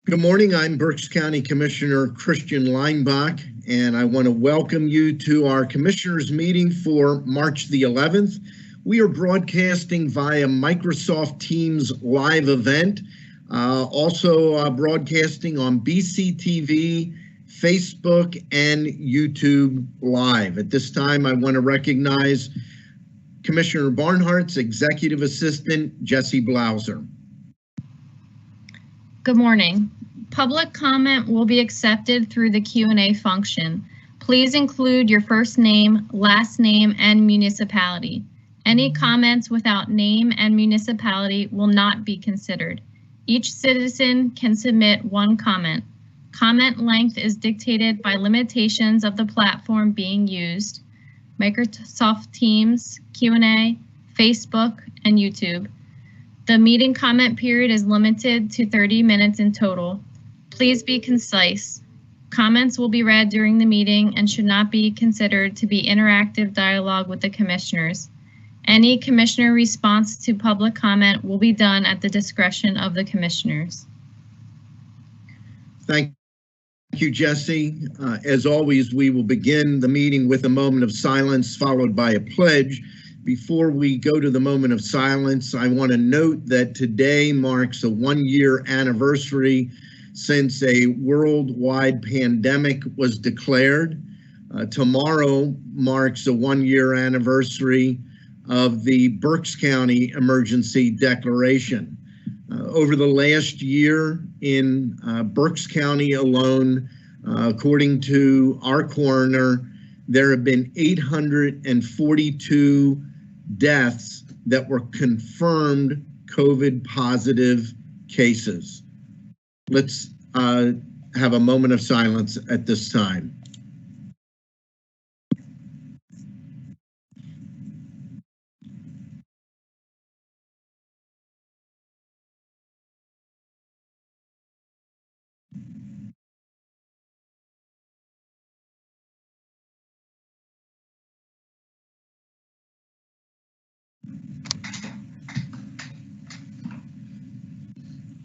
Good morning. I'm Berks County Commissioner Christian Leinbach, and I want to welcome you to our Commissioners meeting for March the 11th. We are broadcasting via Microsoft Teams live event, also broadcasting on BCTV, Facebook, and YouTube Live. At this time, I want to recognize Commissioner Barnhart's Executive Assistant, Jesse Blauser. Good morning. Public comment will be accepted through the Q&A function. Please include your first name, last name, and municipality. Any comments without name and municipality will not be considered. Each citizen can submit one comment. Comment length is dictated by limitations of the platform being used, Microsoft Teams, Q&A, Facebook, and YouTube. The meeting comment period is limited to 30 minutes in total. Please be concise. Comments will be read during the meeting and should not be considered to be interactive dialogue with the commissioners. Any commissioner response to public comment will be done at the discretion of the commissioners. Thank you, Jesse. As always, we will begin the meeting with a moment of silence followed by a pledge. Before we go to the moment of silence, I want to note that today marks a one-year anniversary since a worldwide pandemic was declared. Tomorrow marks a one-year anniversary of the Berks County Emergency Declaration. Over the last year in Berks County alone, according to our coroner, there have been 842 deaths that were confirmed COVID positive cases. Let's have a moment of silence at this time.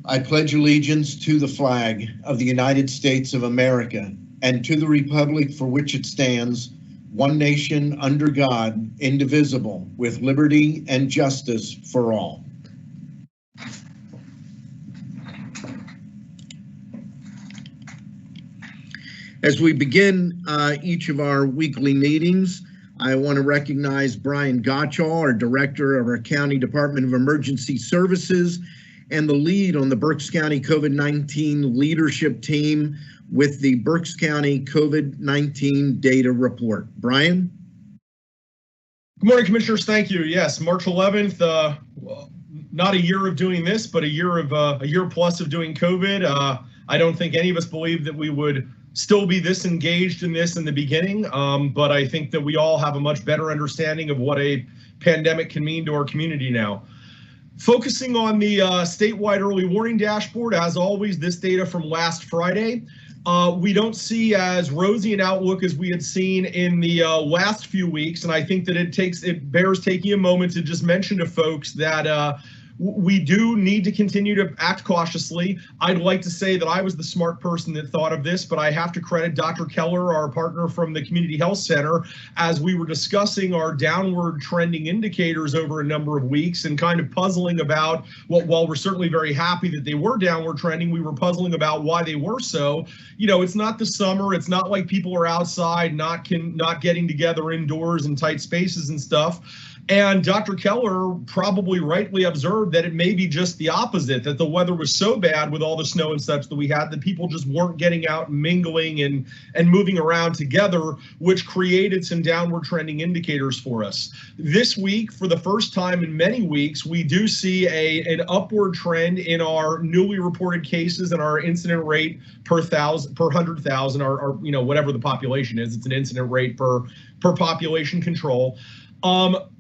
I pledge allegiance to the flag of the United States of America and to the republic for which it stands, one nation under God, indivisible, with liberty and justice for all. As we begin each of our weekly meetings, I want to recognize Brian Gottschall, our Director of our County Department of Emergency Services, and the lead on the Berks County COVID-19 leadership team with the Berks County COVID-19 data report. Brian? Good morning, Commissioners. Thank you. Yes, March 11th, not a year of doing this, but a year plus of doing COVID. I don't think any of us believed that we would still be this engaged in this in the beginning, but I think that we all have a much better understanding of what a pandemic can mean to our community now. Focusing on the statewide early warning dashboard, as always, this data from last Friday, we don't see as rosy an outlook as we had seen in the last few weeks, and I think that it bears taking a moment to just mention to folks that we do need to continue to act cautiously. I'd like to say that I was the smart person that thought of this, but I have to credit Dr. Keller, our partner from the Community Health Center, as we were discussing our downward trending indicators over a number of weeks and kind of puzzling about, well, while we're certainly very happy that they were downward trending, we were puzzling about why they were so. You know, it's not the summer. It's not like people are outside, not getting together indoors in tight spaces and stuff. And Dr. Keller probably rightly observed that it may be just the opposite, that the weather was so bad with all the snow and such that we had that people just weren't getting out and mingling and moving around together, which created some downward trending indicators for us. This week, for the first time in many weeks, we do see an upward trend in our newly reported cases and our incident rate per 100,000, or you know, whatever the population is. It's an incident rate per population control.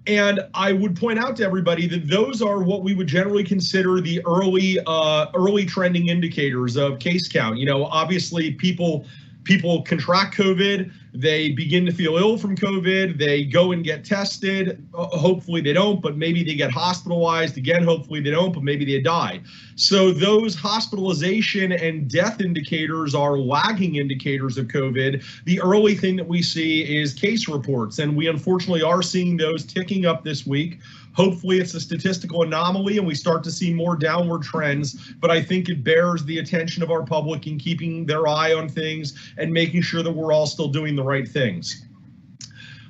And I would point out to everybody that those are what we would generally consider the early trending indicators of case count. You know, obviously people contract COVID, They begin to feel ill from COVID. They go and get tested. Hopefully they don't, but maybe they get hospitalized. Again, hopefully they don't, but maybe they die. So those hospitalization and death indicators are lagging indicators of COVID. The early thing that we see is case reports, and we unfortunately are seeing those ticking up this week. Hopefully it's a statistical anomaly and we start to see more downward trends, but I think it bears the attention of our public in keeping their eye on things and making sure that we're all still doing the right things.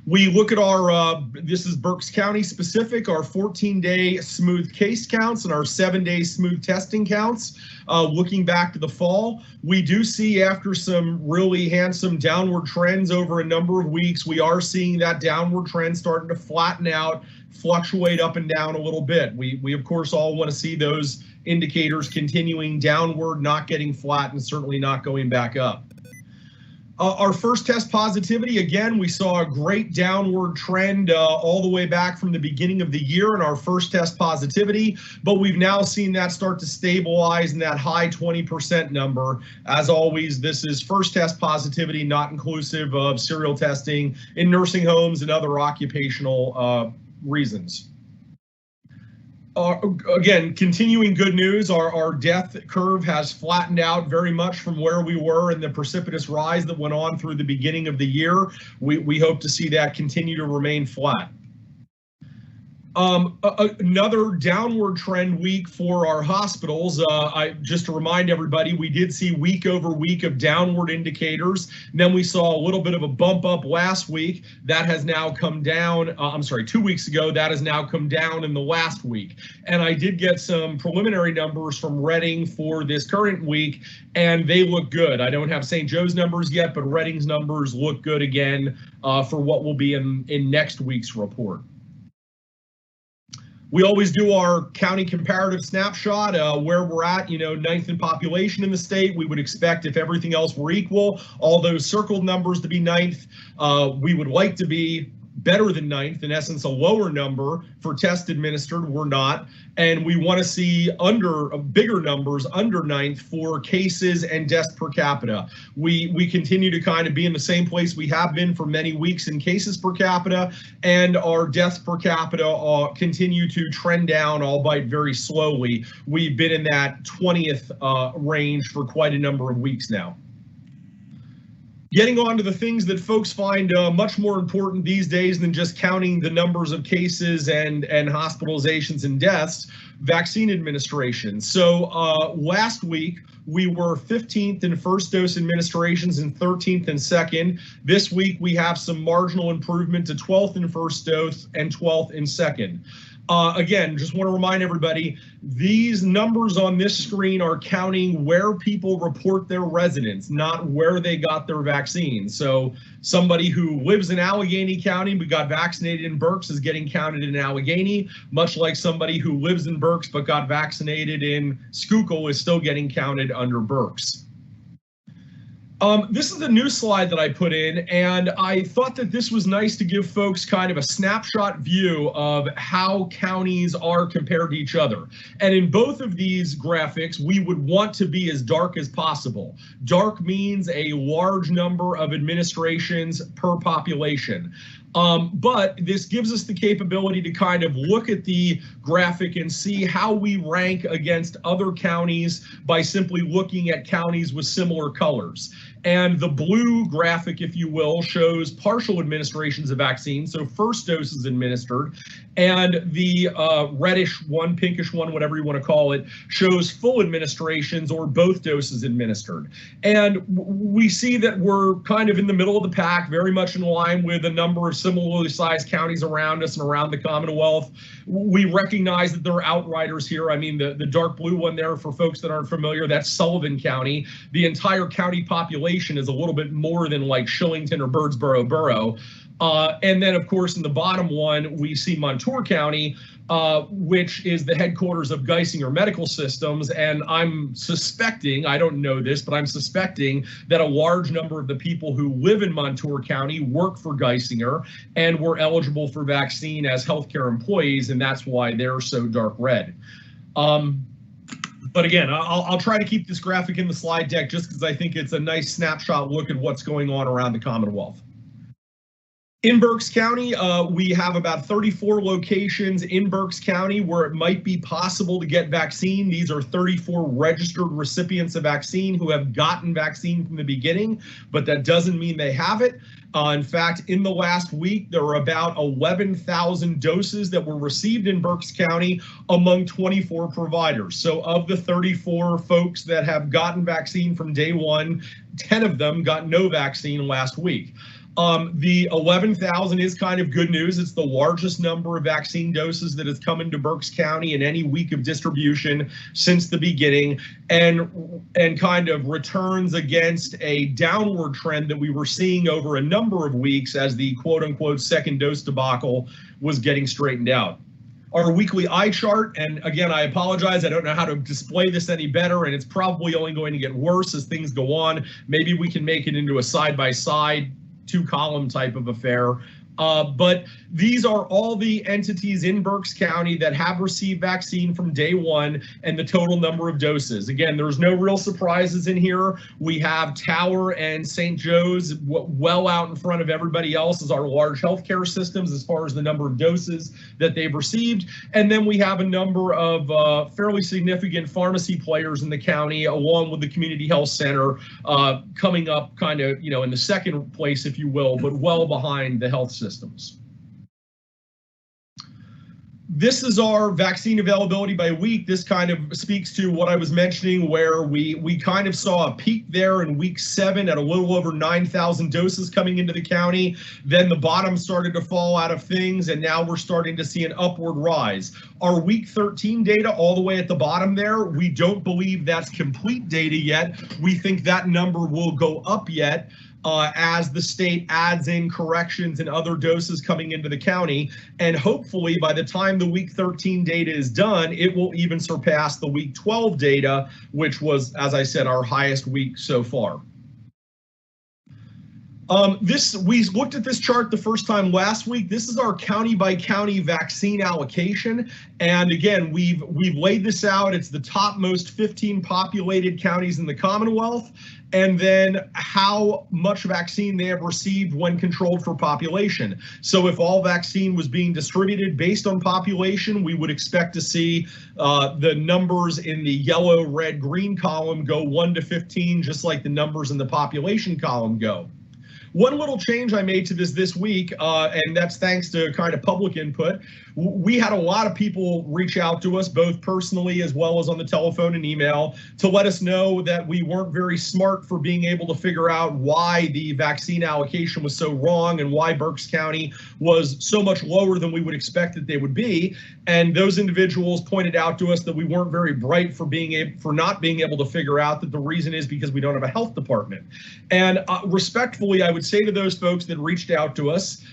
We look at our, this is Berks County specific, our 14-day smooth case counts and our 7-day smooth testing counts. Looking back to the fall, we do see after some really handsome downward trends over a number of weeks, we are seeing that downward trend starting to flatten out, fluctuate up and down a little bit. We of course all want to see those indicators continuing downward, not getting flat and certainly not going back up. Our first test positivity, again, we saw a great downward trend all the way back from the beginning of the year in our first test positivity, but we've now seen that start to stabilize in that high 20% number. As always, this is first test positivity, not inclusive of serial testing in nursing homes and other occupational reasons. Again, continuing good news, our death curve has flattened out very much from where we were in the precipitous rise that went on through the beginning of the year. We hope to see that continue to remain flat. Another downward trend week for our hospitals. Just to remind everybody, we did see week over week of downward indicators. And then we saw a little bit of a bump up last week. That has now come down. 2 weeks ago. That has now come down in the last week. And I did get some preliminary numbers from Reading for this current week, and they look good. I don't have St. Joe's numbers yet, but Reading's numbers look good again for what will be in next week's report. We always do our county comparative snapshot where we're at, 9th in population in the state. We would expect, if everything else were equal, all those circled numbers to be 9th. We would like to be better than 9th, in essence, a lower number for tests administered. We're not. And we want to see bigger numbers under 9th for cases and deaths per capita. We continue to kind of be in the same place we have been for many weeks in cases per capita, and our deaths per capita continue to trend down, albeit very slowly. We've been in that 20th range for quite a number of weeks now. Getting on to the things that folks find much more important these days than just counting the numbers of cases and hospitalizations and deaths, vaccine administration. So last week, we were 15th in first dose administrations and 13th in second. This week, we have some marginal improvement to 12th in first dose and 12th in second. Again, just want to remind everybody, these numbers on this screen are counting where people report their residence, not where they got their vaccine. So somebody who lives in Allegheny County but got vaccinated in Berks is getting counted in Allegheny, much like somebody who lives in Berks but got vaccinated in Schuylkill is still getting counted under Berks. This is a new slide that I put in, and I thought that this was nice to give folks kind of a snapshot view of how counties are compared to each other. And in both of these graphics, we would want to be as dark as possible. Dark means a large number of administrations per population. But this gives us the capability to kind of look at the graphic and see how we rank against other counties by simply looking at counties with similar colors. And the blue graphic, if you will, shows partial administrations of vaccines, so first doses administered, and the reddish one, pinkish one, whatever you want to call it, shows full administrations or both doses administered. And we see that we're kind of in the middle of the pack, very much in line with a number of similarly sized counties around us and around the Commonwealth. We recognize that there are outriders here. I mean, the dark blue one there, for folks that aren't familiar, that's Sullivan County. The entire county population is a little bit more than like Shillington or Birdsboro Borough. And then, of course, in the bottom one, we see Montour County, which is the headquarters of Geisinger Medical Systems. And I'm suspecting, I don't know this, but I'm suspecting that a large number of the people who live in Montour County work for Geisinger and were eligible for vaccine as healthcare employees, and that's why they're so dark red. But again, I'll try to keep this graphic in the slide deck just because I think it's a nice snapshot look at what's going on around the Commonwealth. In Berks County, we have about 34 locations in Berks County where it might be possible to get vaccine. These are 34 registered recipients of vaccine who have gotten vaccine from the beginning, but that doesn't mean they have it. In fact, in the last week, there were about 11,000 doses that were received in Berks County among 24 providers. So of the 34 folks that have gotten vaccine from day one, 10 of them got no vaccine last week. The 11,000 is kind of good news. It's the largest number of vaccine doses that has come into Berks County in any week of distribution since the beginning, and kind of returns against a downward trend that we were seeing over a number of weeks as the quote unquote second dose debacle was getting straightened out. Our weekly eye chart, and again, I apologize, I don't know how to display this any better, and it's probably only going to get worse as things go on. Maybe we can make it into a side-by-side, two-column type of affair. But these are all the entities in Berks County that have received vaccine from day one and the total number of doses. Again, there's no real surprises in here. We have Tower and St. Joe's well out in front of everybody else as our large healthcare systems as far as the number of doses that they've received. And then we have a number of fairly significant pharmacy players in the county, along with the community health center, coming up kind of, you know, in the second place, if you will, but well behind the health systems. This is our vaccine availability by week. This kind of speaks to what I was mentioning, where we kind of saw a peak there in week 7 at a little over 9,000 doses coming into the county. Then the bottom started to fall out of things, and now we're starting to see an upward rise. Our week 13 data all the way at the bottom there, we don't believe that's complete data yet. We think that number will go up yet. As the state adds in corrections and other doses coming into the county. And hopefully by the time the week 13 data is done, it will even surpass the week 12 data, which was, as I said, our highest week so far. We looked at this chart the first time last week. This is our county by county vaccine allocation. And again, we've laid this out. It's the top most 15 populated counties in the Commonwealth, and then how much vaccine they have received when controlled for population. So if all vaccine was being distributed based on population, we would expect to see the numbers in the yellow, red, green column go 1 to 15, just like the numbers in the population column go. One little change I made to this week, and that's thanks to kind of public input. We had a lot of people reach out to us, both personally as well as on the telephone and email, to let us know that we weren't very smart for being able to figure out why the vaccine allocation was so wrong and why Berks County was so much lower than we would expect that they would be. And those individuals pointed out to us that we weren't very bright for not being able to figure out that the reason is because we don't have a health department. And respectfully, I would say to those folks that reached out to us,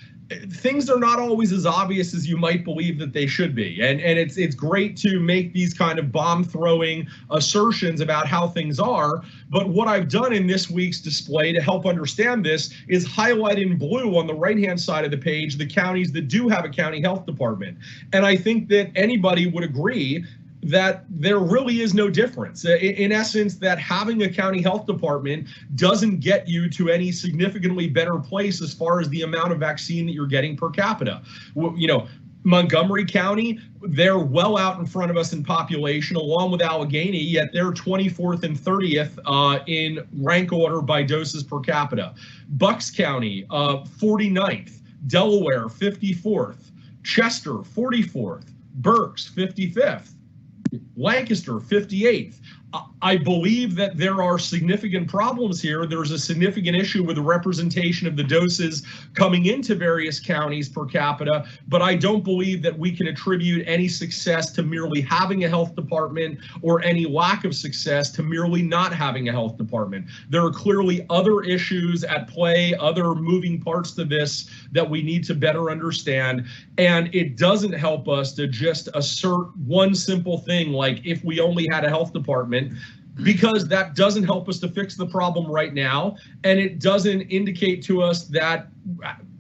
things are not always as obvious as you might believe that they should be. And it's great to make these kind of bomb-throwing assertions about how things are. But what I've done in this week's display to help understand this is highlight in blue on the right-hand side of the page the counties that do have a county health department. And I think that anybody would agree that there really is no difference. In essence, that having a county health department doesn't get you to any significantly better place as far as the amount of vaccine that you're getting per capita. You know, Montgomery County, they're well out in front of us in population, along with Allegheny, yet they're 24th and 30th in rank order by doses per capita. Bucks County, 49th, Delaware, 54th, Chester, 44th, Berks, 55th. Lancaster, 58th. I believe that there are significant problems here. There's a significant issue with the representation of the doses coming into various counties per capita, but I don't believe that we can attribute any success to merely having a health department or any lack of success to merely not having a health department. There are clearly other issues at play, other moving parts to this that we need to better understand, and it doesn't help us to just assert one simple thing like if we only had a health department, because that doesn't help us to fix the problem right now, and it doesn't indicate to us that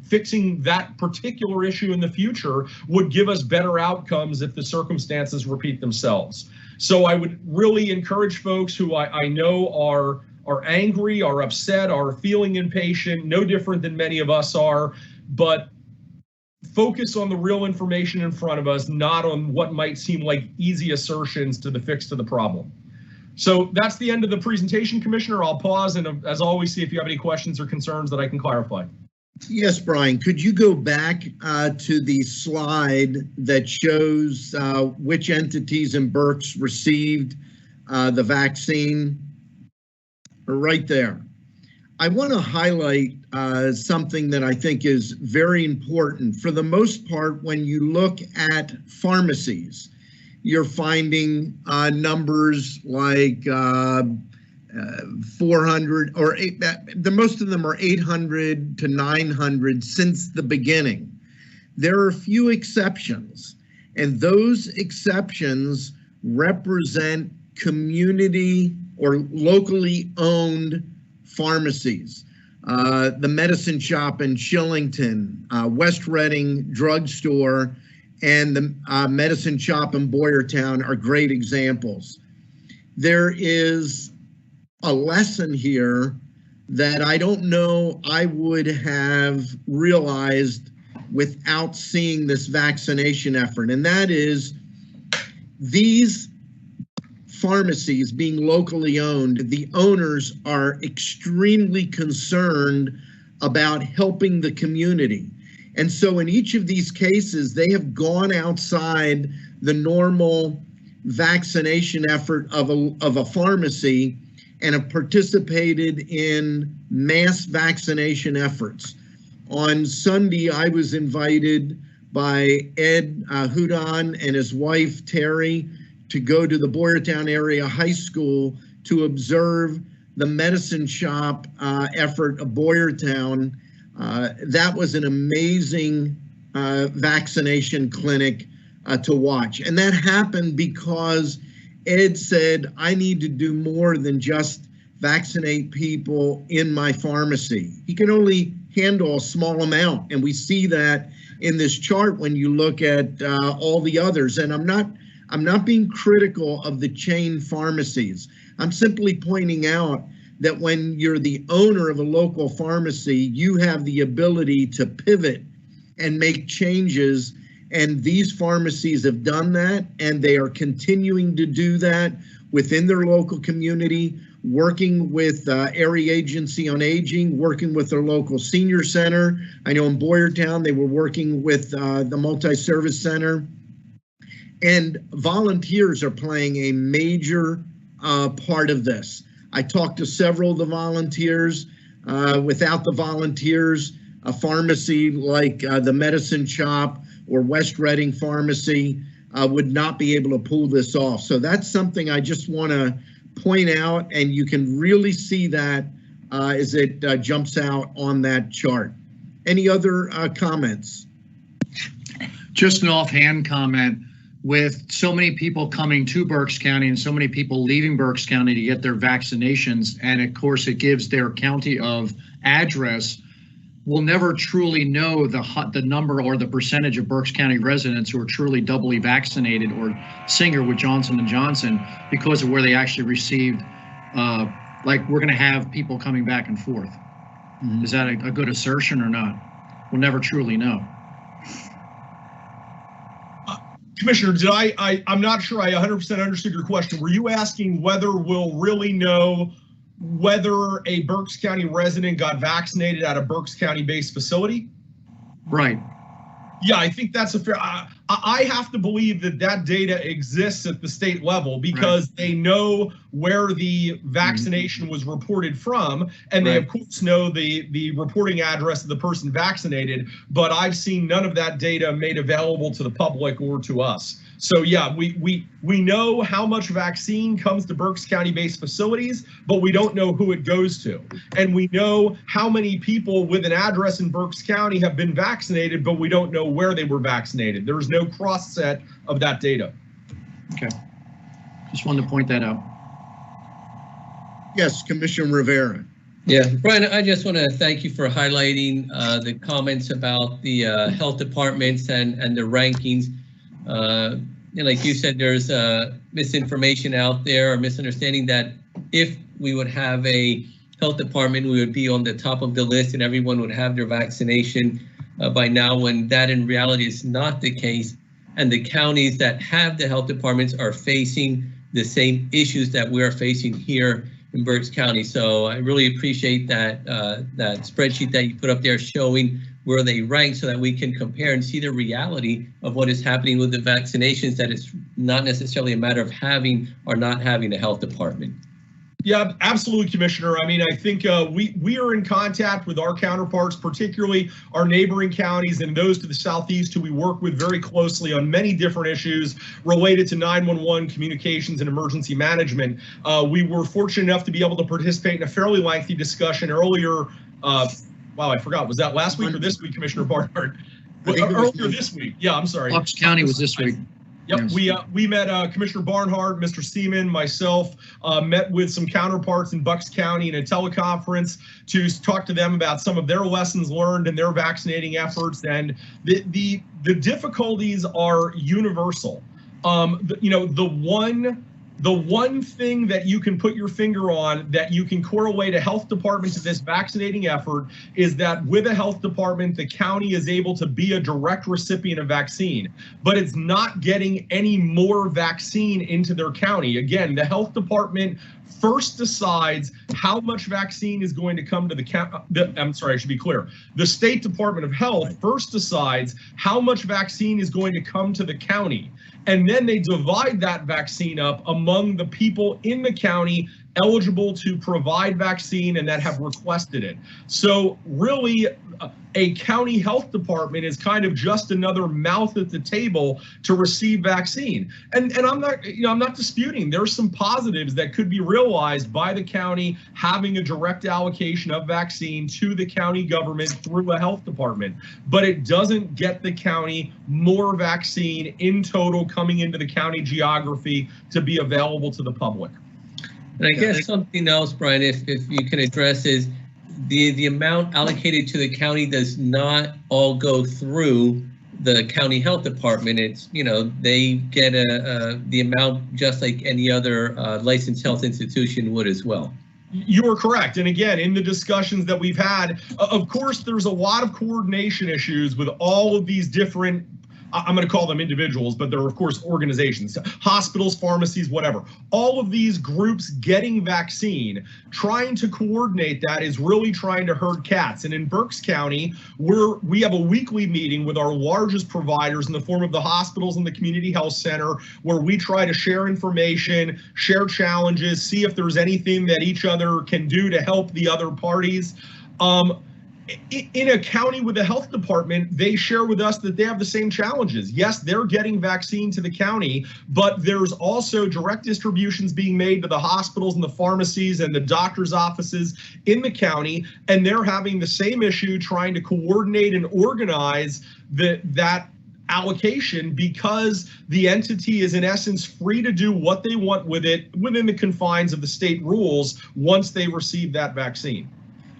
fixing that particular issue in the future would give us better outcomes if the circumstances repeat themselves. So I would really encourage folks who I know are angry, are upset, are feeling impatient, no different than many of us are. but focus on the real information in front of us, not on what might seem like easy assertions to the fix to the problem. So that's the end of the presentation, Commissioner. I'll pause and, as always, see if you have any questions or concerns that I can clarify. Yes, Brian, could you go back to the slide that shows which entities in Berks received the vaccine? Right there. I want to highlight something that I think is very important. For the most part, when you look at pharmacies, you're finding numbers like 400 or most of them are 800 to 900 since the beginning. There are a few exceptions, and those exceptions represent community or locally owned pharmacies. The Medicine Shop in Shillington, West Reading Drugstore, and the Medicine Shop in Boyertown are great examples. There is a lesson here that I don't know I would have realized without seeing this vaccination effort, and that is these pharmacies being locally owned, the owners are extremely concerned about helping the community. And so in each of these cases, they have gone outside the normal vaccination effort of a pharmacy and have participated in mass vaccination efforts. On Sunday, I was invited by Ed Hudon and his wife, Terry, to go to the Boyertown Area High School to observe the Medicine Shop effort of Boyertown. That was an amazing vaccination clinic to watch. And that happened because Ed said, I need to do more than just vaccinate people in my pharmacy. He can only handle a small amount. And we see that in this chart when you look at all the others. And I'm not being critical of the chain pharmacies. I'm simply pointing out that when you're the owner of a local pharmacy, you have the ability to pivot and make changes. And these pharmacies have done that, and they are continuing to do that within their local community, working with Area Agency on Aging, working with their local senior center. I know in Boyertown, they were working with the multi-service center. And volunteers are playing a major part of this. I talked to several of the volunteers. Without the volunteers, a pharmacy like the Medicine Shop or West Reading Pharmacy would not be able to pull this off. So that's something I just want to point out, and you can really see that as it jumps out on that chart. Any other comments? Just an offhand comment. With so many people coming to Berks County and so many people leaving Berks County to get their vaccinations, and of course it gives their county of address, we'll never truly know the number or the percentage of Berks County residents who are truly doubly vaccinated or single with Johnson & Johnson because of where they actually received, like we're gonna have people coming back and forth. Mm-hmm. Is that a good assertion or not? We'll never truly know. Commissioner, I'm not sure I 100% understood your question. Were you asking whether we'll really know whether a Berks County resident got vaccinated at a Berks County-based facility? Right. Yeah, I think that's a fair. I have to believe that data exists at the state level because they know where the vaccination was reported from, and they of course know the reporting address of the person vaccinated. But I've seen none of that data made available to the public or to us. So yeah, we know how much vaccine comes to Berks County-based facilities, but we don't know who it goes to. And we know how many people with an address in Berks County have been vaccinated, but we don't know where they were vaccinated. There is no cross set of that data. Okay, just wanted to point that out. Yes, Commissioner Rivera. Yeah, Brian, I just want to thank you for highlighting the comments about the health departments and the rankings. Like you said, there's misinformation out there or misunderstanding that if we would have a health department, we would be on the top of the list and everyone would have their vaccination. by now, when that in reality is not the case. And the counties that have the health departments are facing the same issues that we are facing here in Berks County. So I really appreciate that that spreadsheet that you put up there showing where they rank so that we can compare and see the reality of what is happening with the vaccinations, that it's not necessarily a matter of having or not having a health department. Yeah, absolutely, Commissioner. I mean, I think we are in contact with our counterparts, particularly our neighboring counties and those to the southeast who we work with very closely on many different issues related to 911 communications and emergency management. We were fortunate enough to be able to participate in a fairly lengthy discussion earlier. Wow, I forgot. Was that last week or this week, Commissioner Barnhart? Earlier this week. Yeah, I'm sorry. Bucks County was this week. Yep, yes. We met Commissioner Barnhart, Mr. Seaman, myself, met with some counterparts in Bucks County in a teleconference to talk to them about some of their lessons learned in their vaccinating efforts. And the difficulties are universal. The one thing that you can put your finger on that you can correlate a health department to this vaccinating effort is that with a health department, the county is able to be a direct recipient of vaccine, but it's not getting any more vaccine into their county. Again, the health department first decides how much vaccine is going to come to the county. I'm sorry, I should be clear. The State Department of Health first decides how much vaccine is going to come to the county. And then they divide that vaccine up among the people in the county eligible to provide vaccine and that have requested it. So really, a county health department is kind of just another mouth at the table to receive vaccine. And I'm not disputing there's some positives that could be realized by the county having a direct allocation of vaccine to the county government through a health department, but it doesn't get the county more vaccine in total coming into the county geography to be available to the public. And I guess something else, Brian, if you can address is the amount allocated to the county does not all go through the county health department. It's, they get the amount just like any other licensed health institution would as well. You are correct. And again, in the discussions that we've had, of course, there's a lot of coordination issues with all of these different, I'm going to call them individuals, but they're, of course, organizations, hospitals, pharmacies, whatever. All of these groups getting vaccine, trying to coordinate that is really trying to herd cats. And in Berks County, we have a weekly meeting with our largest providers in the form of the hospitals and the community health center, where we try to share information, share challenges, see if there's anything that each other can do to help the other parties. In a county with a health department, they share with us that they have the same challenges. Yes, they're getting vaccine to the county, but there's also direct distributions being made to the hospitals and the pharmacies and the doctor's offices in the county, and they're having the same issue trying to coordinate and organize that allocation, because the entity is in essence free to do what they want with it within the confines of the state rules once they receive that vaccine.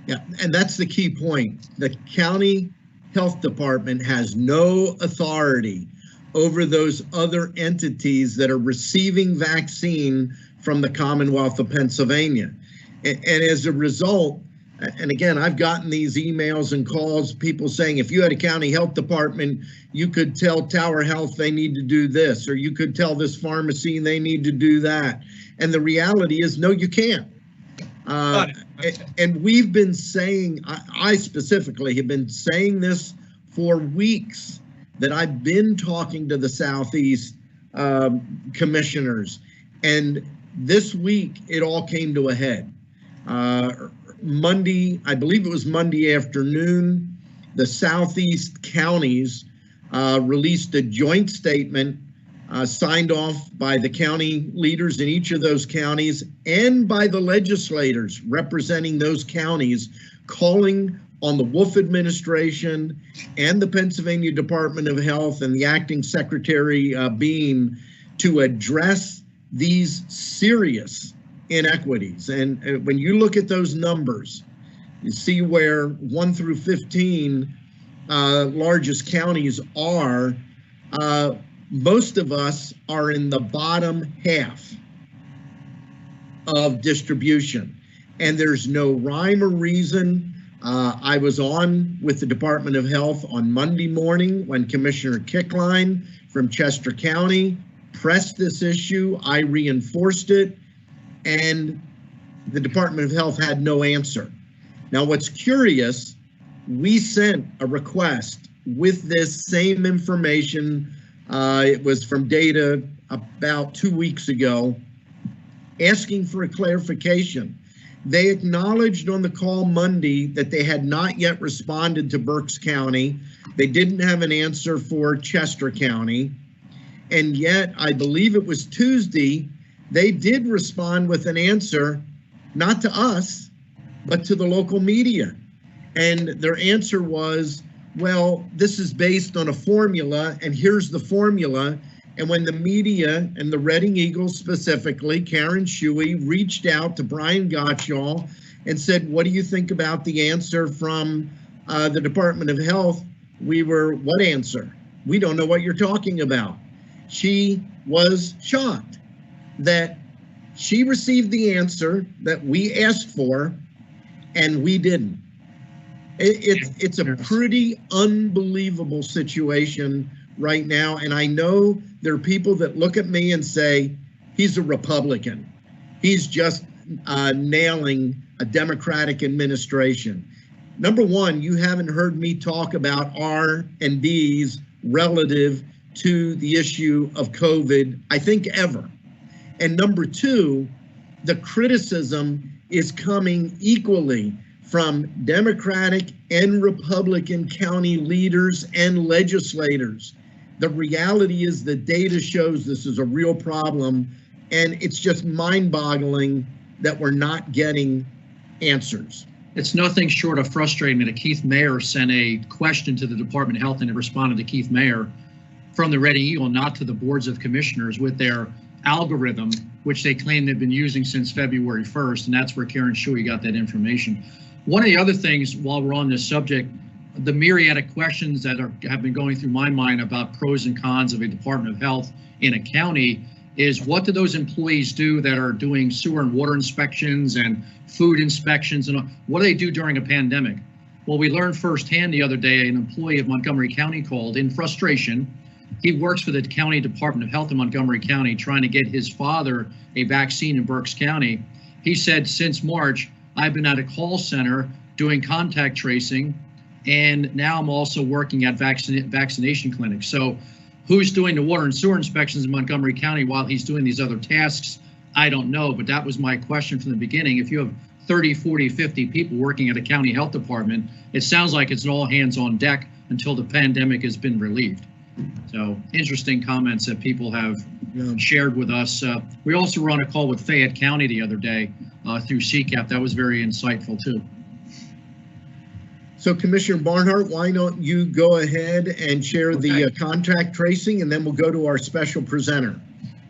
Yeah, and that's the key point. The county health department has no authority over those other entities that are receiving vaccine from the Commonwealth of Pennsylvania. And as a result, and again, I've gotten these emails and calls, people saying, if you had a county health department, you could tell Tower Health they need to do this, or you could tell this pharmacy they need to do that. And the reality is, no, you can't. And we've been saying, I specifically have been saying this for weeks, that I've been talking to the Southeast commissioners. And this week, it all came to a head. Monday, I believe it was Monday afternoon, the Southeast counties released a joint statement signed off by the county leaders in each of those counties and by the legislators representing those counties, calling on the Wolf administration and the Pennsylvania Department of Health and the acting secretary Bean to address these serious inequities. And when you look at those numbers, you see where 1 through 15 largest counties are. Most of us are in the bottom half of distribution, and there's no rhyme or reason I was on with the Department of Health on Monday morning when Commissioner Kickline from Chester County pressed this issue. I reinforced it, and the Department of Health had no answer. Now, what's curious, we sent a request with this same information. It was from data about 2 weeks ago, asking for a clarification. They acknowledged on the call Monday that they had not yet responded to Berks County. They didn't have an answer for Chester County. And yet, I believe it was Tuesday, they did respond with an answer, not to us, but to the local media. And their answer was, well, this is based on a formula, and here's the formula. And when the media and the Reading Eagles specifically, Karen Shuey, reached out to Brian Gottschall and said, what do you think about the answer from the Department of Health? We were, what answer? We don't know what you're talking about. She was shocked that she received the answer that we asked for and we didn't. It's a pretty unbelievable situation right now. And I know there are people that look at me and say, he's a Republican. He's just nailing a Democratic administration. Number one, you haven't heard me talk about R&Ds relative to the issue of COVID, I think ever. And number two, the criticism is coming equally from Democratic and Republican county leaders and legislators. The reality is the data shows this is a real problem, and it's just mind-boggling that we're not getting answers. It's nothing short of frustrating that Keith Mayer sent a question to the Department of Health and it responded to Keith Mayer from the Reading Eagle, not to the boards of commissioners with their algorithm, which they claim they've been using since February 1st, and that's where Karen Shuey got that information. One of the other things, while we're on this subject, the myriad of questions that have been going through my mind about pros and cons of a Department of Health in a county is, what do those employees do that are doing sewer and water inspections and food inspections, and what do they do during a pandemic? Well, we learned firsthand the other day, an employee of Montgomery County called in frustration. He works for the County Department of Health in Montgomery County trying to get his father a vaccine in Berks County. He said, since March, I've been at a call center doing contact tracing, and now I'm also working at vaccination clinics. So who's doing the water and sewer inspections in Montgomery County while he's doing these other tasks? I don't know, but that was my question from the beginning. If you have 30, 40, 50 people working at a county health department, it sounds like it's an all hands on deck until the pandemic has been relieved. So interesting comments that people have shared with us. We also were on a call with Fayette County the other day through CCAP. That was very insightful too. So Commissioner Barnhart, why don't you go ahead and share the contact tracing, and then we'll go to our special presenter.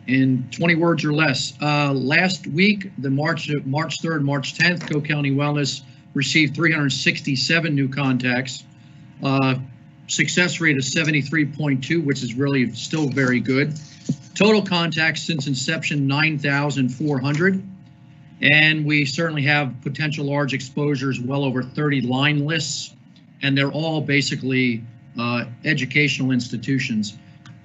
In 20 words or less, last week, the March 3rd, March 10th, Coe County Wellness received 367 new contacts. Success rate of 73.2, which is really still very good. Total contacts since inception, 9,400. And we certainly have potential large exposures, well over 30 line lists, and they're all basically educational institutions.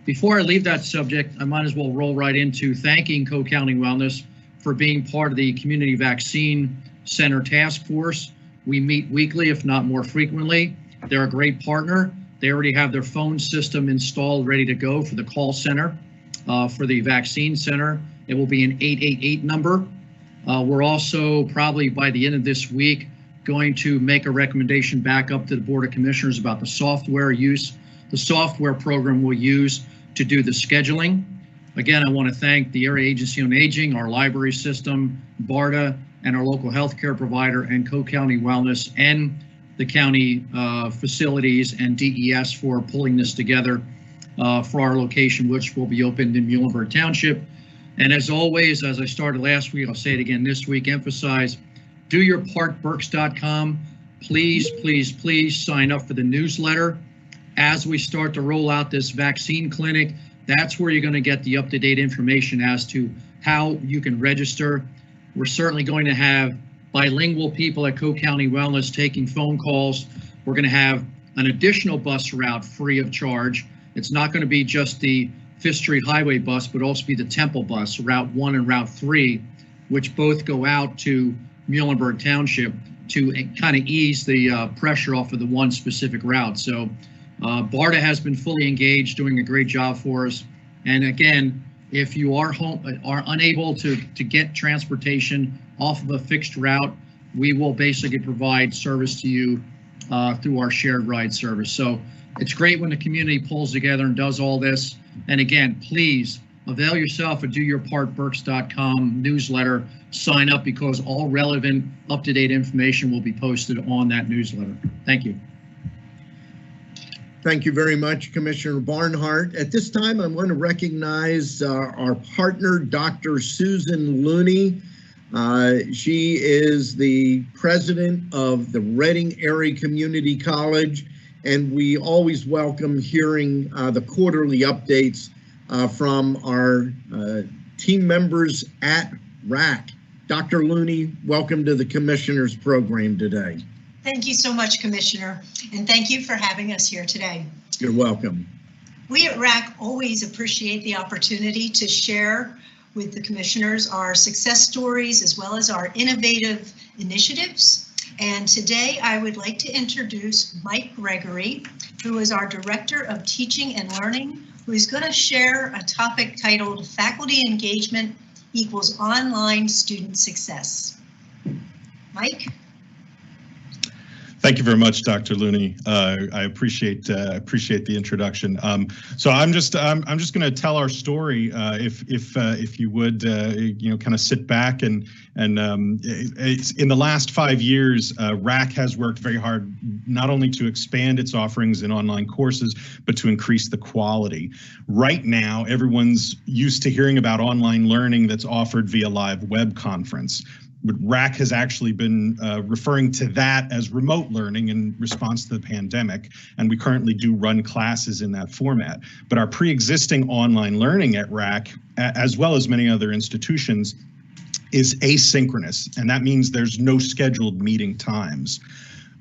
Before I leave that subject, I might as well roll right into thanking Coe County Wellness for being part of the Community Vaccine Center Task Force. We meet weekly, if not more frequently. They're a great partner. They already have their phone system installed, ready to go for the call center for the vaccine center. It will be an 888 number. We're also probably by the end of this week going to make a recommendation back up to the Board of Commissioners about the software use, the software program we'll use to do the scheduling. Again, I want to thank the Area Agency on Aging, our library system, BARDA, and our local healthcare provider, and Coe County Wellness, and the county facilities and DES for pulling this together for our location, which will be opened in Muhlenberg Township. And as always, as I started last week, I'll say it again this week, emphasize, do your part, Berks.com. Please, please, please sign up for the newsletter. As we start to roll out this vaccine clinic, that's where you're going to get the up-to-date information as to how you can register. We're certainly going to have bilingual people at Cook County Wellness taking phone calls. We're going to have an additional bus route free of charge. It's not going to be just the Fifth Street Highway bus, but also be the Temple bus, Route 1 and Route 3, which both go out to Muhlenberg Township to kind of ease the pressure off of the one specific route. So BARDA has been fully engaged, doing a great job for us. And again, if you are unable to get transportation off of a fixed route, we will basically provide service to you through our shared ride service. So it's great when the community pulls together and does all this. And again, please avail yourself and do your part. Berks.com newsletter. Sign up, because all relevant, up-to-date information will be posted on that newsletter. Thank you. Thank you very much, Commissioner Barnhart. At this time, I want to recognize our partner, Dr. Susan Looney. She is the president of the Reading Area Community College, and we always welcome hearing the quarterly updates from our team members at RAC. Dr. Looney, welcome to the Commissioner's program today. Thank you so much, Commissioner, and thank you for having us here today. You're welcome. We at RAC always appreciate the opportunity to share with the commissioners our success stories as well as our innovative initiatives. And today I would like to introduce Mike Gregory, who is our Director of Teaching and Learning, who is going to share a topic titled Faculty Engagement Equals Online Student Success. Mike? Thank you very much, Dr. Looney. I appreciate the introduction. So I'm just going to tell our story. If you would, kind of sit back and it's, in the last 5 years, RAC has worked very hard not only to expand its offerings in online courses, but to increase the quality. Right now, everyone's used to hearing about online learning that's offered via live web conference. But RAC has actually been referring to that as remote learning in response to the pandemic, and we currently do run classes in that format. But our pre-existing online learning at RAC, as well as many other institutions, is asynchronous, and that means there's no scheduled meeting times.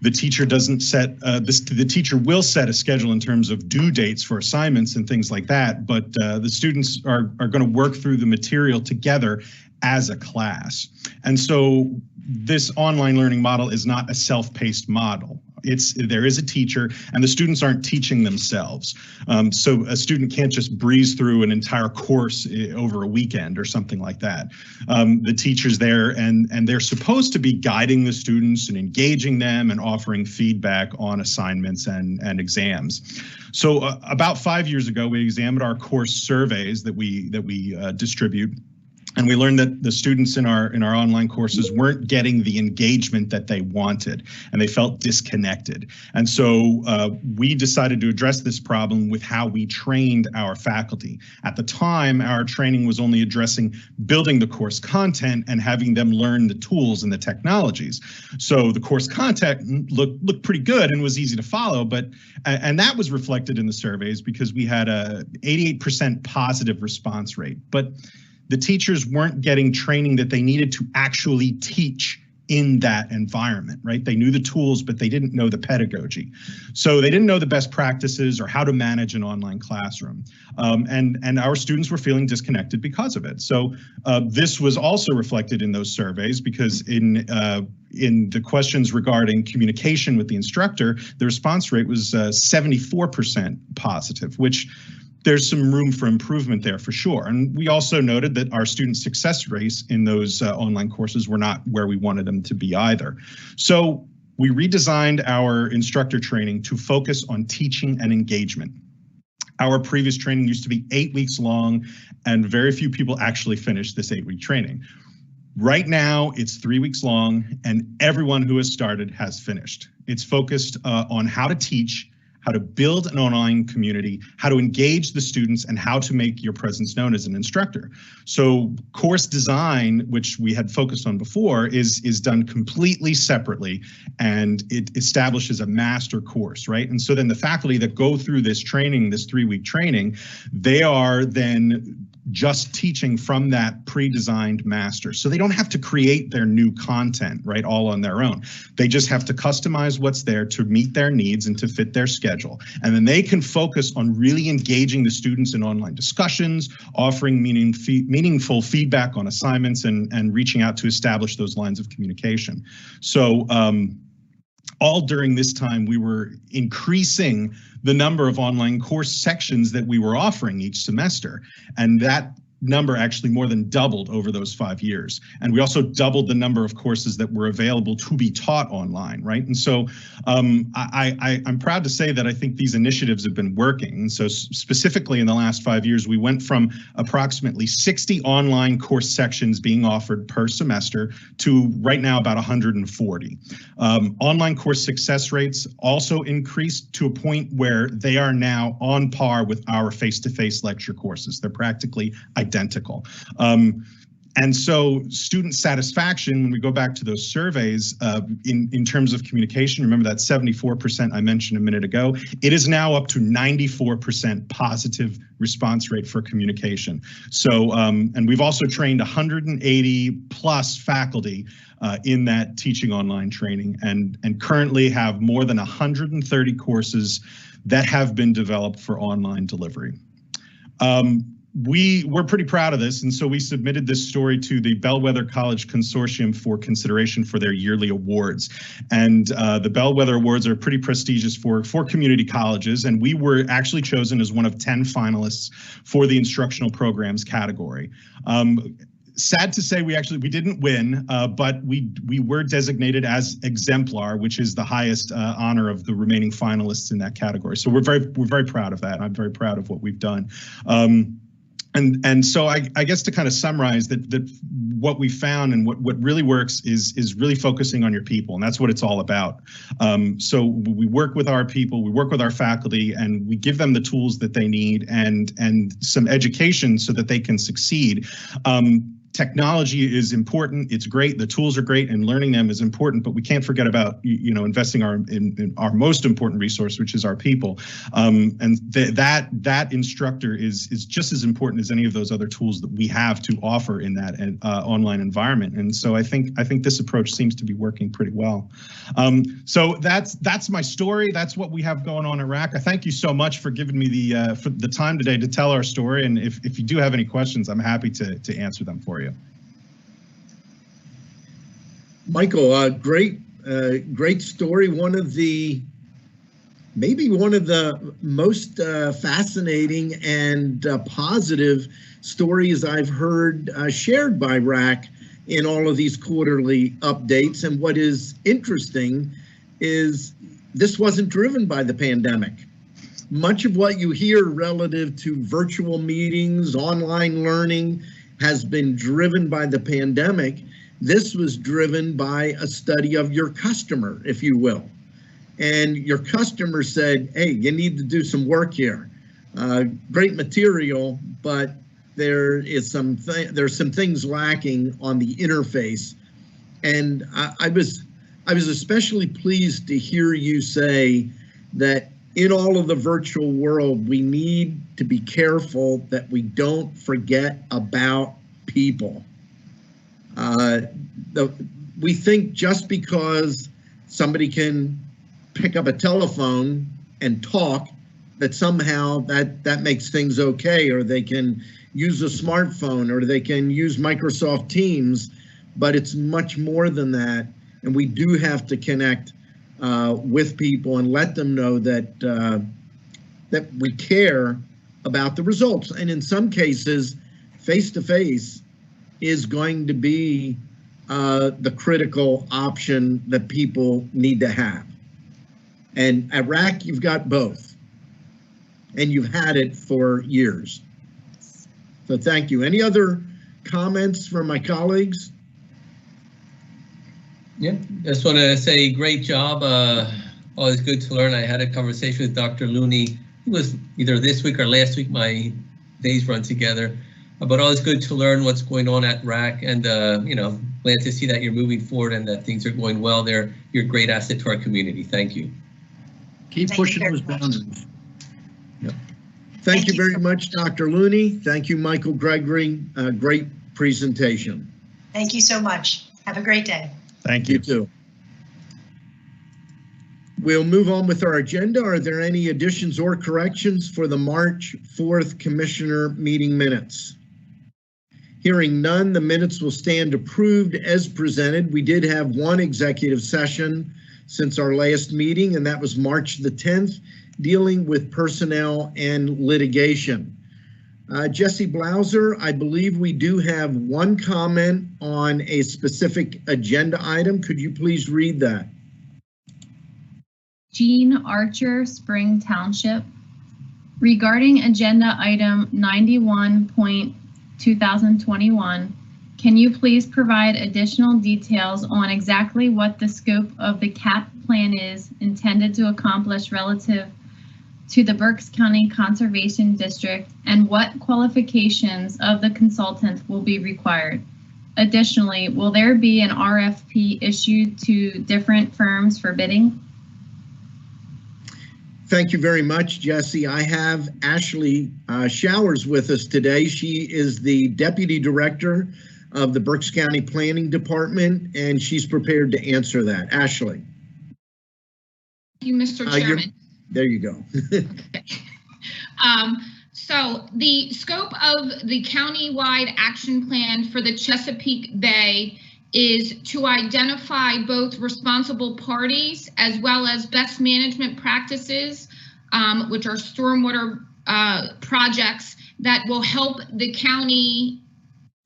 The teacher doesn't set the teacher will set a schedule in terms of due dates for assignments and things like that, but the students are going to work through the material together as a class. And so this online learning model is not a self-paced model. There is a teacher, and the students aren't teaching themselves. So a student can't just breeze through an entire course over a weekend or something like that. The teacher's there, and they're supposed to be guiding the students and engaging them and offering feedback on assignments and exams. So about 5 years ago, we examined our course surveys that we distribute. And we learned that the students in our online courses weren't getting the engagement that they wanted, and they felt disconnected. And so we decided to address this problem with how we trained our faculty. At the time, our training was only addressing building the course content and having them learn the tools and the technologies. So the course content looked pretty good and was easy to follow, and that was reflected in the surveys because we had a 88% positive response rate. But the teachers weren't getting training that they needed to actually teach in that environment, right? They knew the tools, but they didn't know the pedagogy. So they didn't know the best practices or how to manage an online classroom. And our students were feeling disconnected because of it. So this was also reflected in those surveys, because in the questions regarding communication with the instructor, the response rate was 74% positive, which there's some room for improvement there for sure. And we also noted that our student success rates in those online courses were not where we wanted them to be either. So we redesigned our instructor training to focus on teaching and engagement. Our previous training used to be 8 weeks long, and very few people actually finished this 8-week training. Right now, it's 3 weeks long, and everyone who has started has finished. It's focused on how to teach, how to build an online community, how to engage the students, and how to make your presence known as an instructor. So course design, which we had focused on before, is done completely separately, and it establishes a master course, right? And so then the faculty that go through this training, this 3-week training, they are then just teaching from that pre-designed master. So they don't have to create their new content, right, all on their own. They just have to customize what's there to meet their needs and to fit their schedule. And then they can focus on really engaging the students in online discussions, offering meaningful feedback on assignments, and reaching out to establish those lines of communication. So all during this time, we were increasing the number of online course sections that we were offering each semester. And that number actually more than doubled over those 5 years. And we also doubled the number of courses that were available to be taught online, right? And so I'm proud to say that I think these initiatives have been working. And so specifically in the last 5 years, we went from approximately 60 online course sections being offered per semester to right now about 140. Online course success rates also increased to a point where they are now on par with our face-to-face lecture courses. They're practically identical. And so student satisfaction, when we go back to those surveys, in terms of communication, remember that 74% I mentioned a minute ago, it is now up to 94% positive response rate for communication. So, and we've also trained 180 plus faculty in that teaching online training, and currently have more than 130 courses that have been developed for online delivery. We're pretty proud of this, and so we submitted this story to the Bellwether College Consortium for consideration for their yearly awards. And the Bellwether Awards are pretty prestigious for community colleges, and we were actually chosen as one of 10 finalists for the instructional programs category. Sad to say we didn't win, but we were designated as exemplar, which is the highest honor of the remaining finalists in that category. So we're very proud of that. I'm very proud of what we've done. And so I guess to kind of summarize that what we found and what really works is really focusing on your people, and that's what it's all about. So we work with our people, we work with our faculty, and we give them the tools that they need and some education so that they can succeed. Technology is important. It's great. The tools are great, and learning them is important. But we can't forget about investing in our most important resource, which is our people. And that instructor is just as important as any of those other tools that we have to offer in that online environment. And so I think this approach seems to be working pretty well. So that's my story. That's what we have going on at RAC. I thank you so much for giving me the time today to tell our story. And if you do have any questions, I'm happy to answer them for you. Michael, great story. Maybe one of the most fascinating and positive stories I've heard shared by RAC in all of these quarterly updates. And what is interesting is this wasn't driven by the pandemic. Much of what you hear relative to virtual meetings, online learning, has been driven by the pandemic. This was driven by a study of your customer, if you will. And your customer said, hey, you need to do some work here. Great material, but there's some things lacking on the interface. And I was especially pleased to hear you say that in all of the virtual world, we need to be careful that we don't forget about people. We think just because somebody can pick up a telephone and talk, that somehow that makes things okay, or they can use a smartphone, or they can use Microsoft Teams, but it's much more than that. And we do have to connect with people and let them know that that we care about the results. And in some cases, face-to-face is going to be the critical option that people need to have. And at RAC, you've got both. And you've had it for years. So thank you. Any other comments from my colleagues? Yeah, just want to say great job. Always good to learn. I had a conversation with Dr. Looney. It was either this week or last week. My days run together. But always good to learn what's going on at RAC, and glad to see that you're moving forward and that things are going well there. You're a great asset to our community. Thank you. Keep pushing those boundaries. Yep. Thank you very much, Dr. Looney. Thank you, Michael Gregory. Great presentation. Thank you so much. Have a great day. Thank you. You too. We'll move on with our agenda. Are there any additions or corrections for the March 4th Commissioner meeting minutes? Hearing none, the minutes will stand approved as presented. We did have one executive session since our last meeting, and that was March the 10th, dealing with personnel and litigation. Jesse Blauser, I believe we do have one comment on a specific agenda item. Could you please read that? Jean Archer, Spring Township. Regarding agenda item 91.2021, can you please provide additional details on exactly what the scope of the CAP plan is intended to accomplish relative to the Berks County Conservation District and what qualifications of the consultant will be required? Additionally, will there be an RFP issued to different firms for bidding? Thank you very much, Jesse. I have Ashley Showers with us today. She is the Deputy Director of the Berks County Planning Department, and she's prepared to answer that. Ashley. Thank you, Mr. Chairman. There you go. Okay. So the scope of the countywide action plan for the Chesapeake Bay is to identify both responsible parties as well as best management practices, which are stormwater projects that will help the county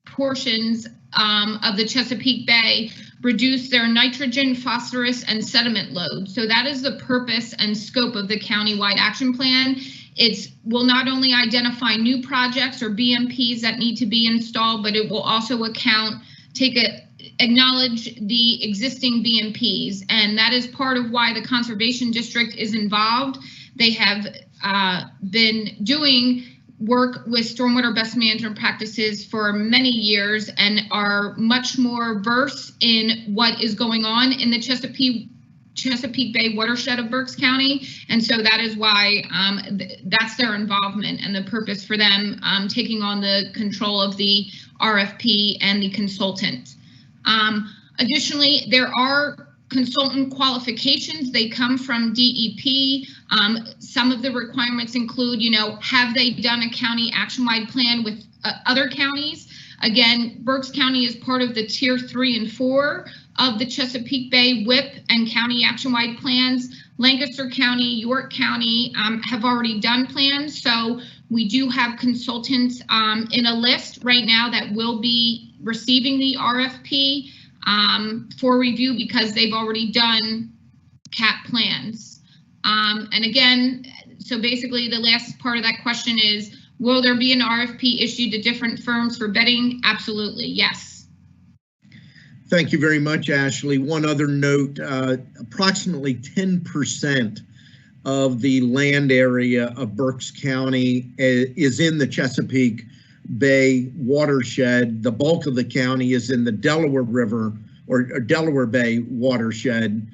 portions of the Chesapeake Bay reduce their nitrogen, phosphorus, and sediment load. So that is the purpose and scope of the countywide action plan. It will not only identify new projects or BMPs that need to be installed, but it will also acknowledge the existing BMPs, and that is part of why the Conservation District is involved. They have been doing work with stormwater best management practices for many years and are much more versed in what is going on in the Chesapeake Bay watershed of Berks County, and so that is why that's their involvement and the purpose for them taking on the control of the RFP and the consultant. Additionally, there are consultant qualifications. They come from DEP. Some of the requirements include, have they done a county action-wide plan with other counties? Again, Berks County is part of the Tier 3 and 4 of the Chesapeake Bay WIP and county action-wide plans. Lancaster County, York County have already done plans, so we do have consultants in a list right now that will be receiving the RFP for review because they've already done CAP plans. And again, so basically the last part of that question is, will there be an RFP issued to different firms for bidding? Absolutely, yes. Thank you very much, Ashley. One other note, approximately 10% of the land area of Berks County is in the Chesapeake Bay watershed. The bulk of the county is in the Delaware River or Delaware Bay watershed.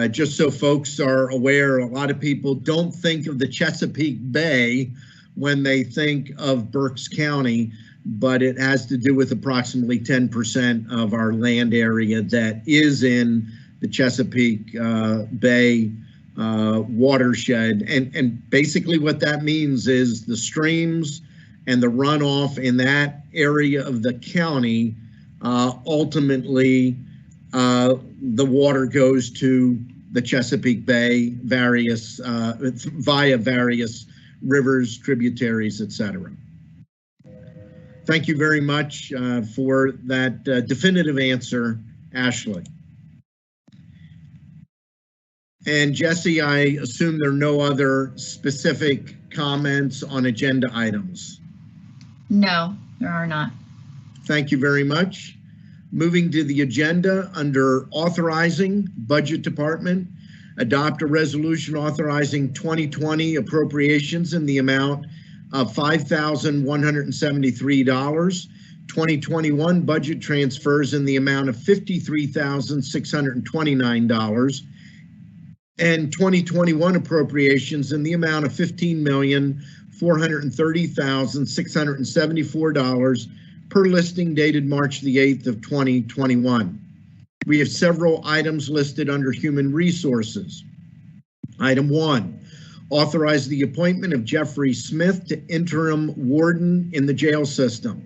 Just so folks are aware, a lot of people don't think of the Chesapeake Bay when they think of Berks County, but it has to do with approximately 10% of our land area that is in the Chesapeake Bay watershed. And basically what that means is the streams and the runoff in that area of the county, ultimately the water goes to the Chesapeake Bay via various rivers, tributaries, etc. Thank you very much for that definitive answer, Ashley. And Jesse, I assume there are no other specific comments on agenda items. No, there are not. Thank you very much. Moving to the agenda under Authorizing, Budget Department, adopt a resolution authorizing 2020 appropriations in the amount of $5,173, 2021 budget transfers in the amount of $53,629, and 2021 appropriations in the amount of $15,450,000 $430,674 per listing dated March the 8th of 2021. We have several items listed under Human Resources. Item 1, authorize the appointment of Jeffrey Smith to interim warden in the jail system.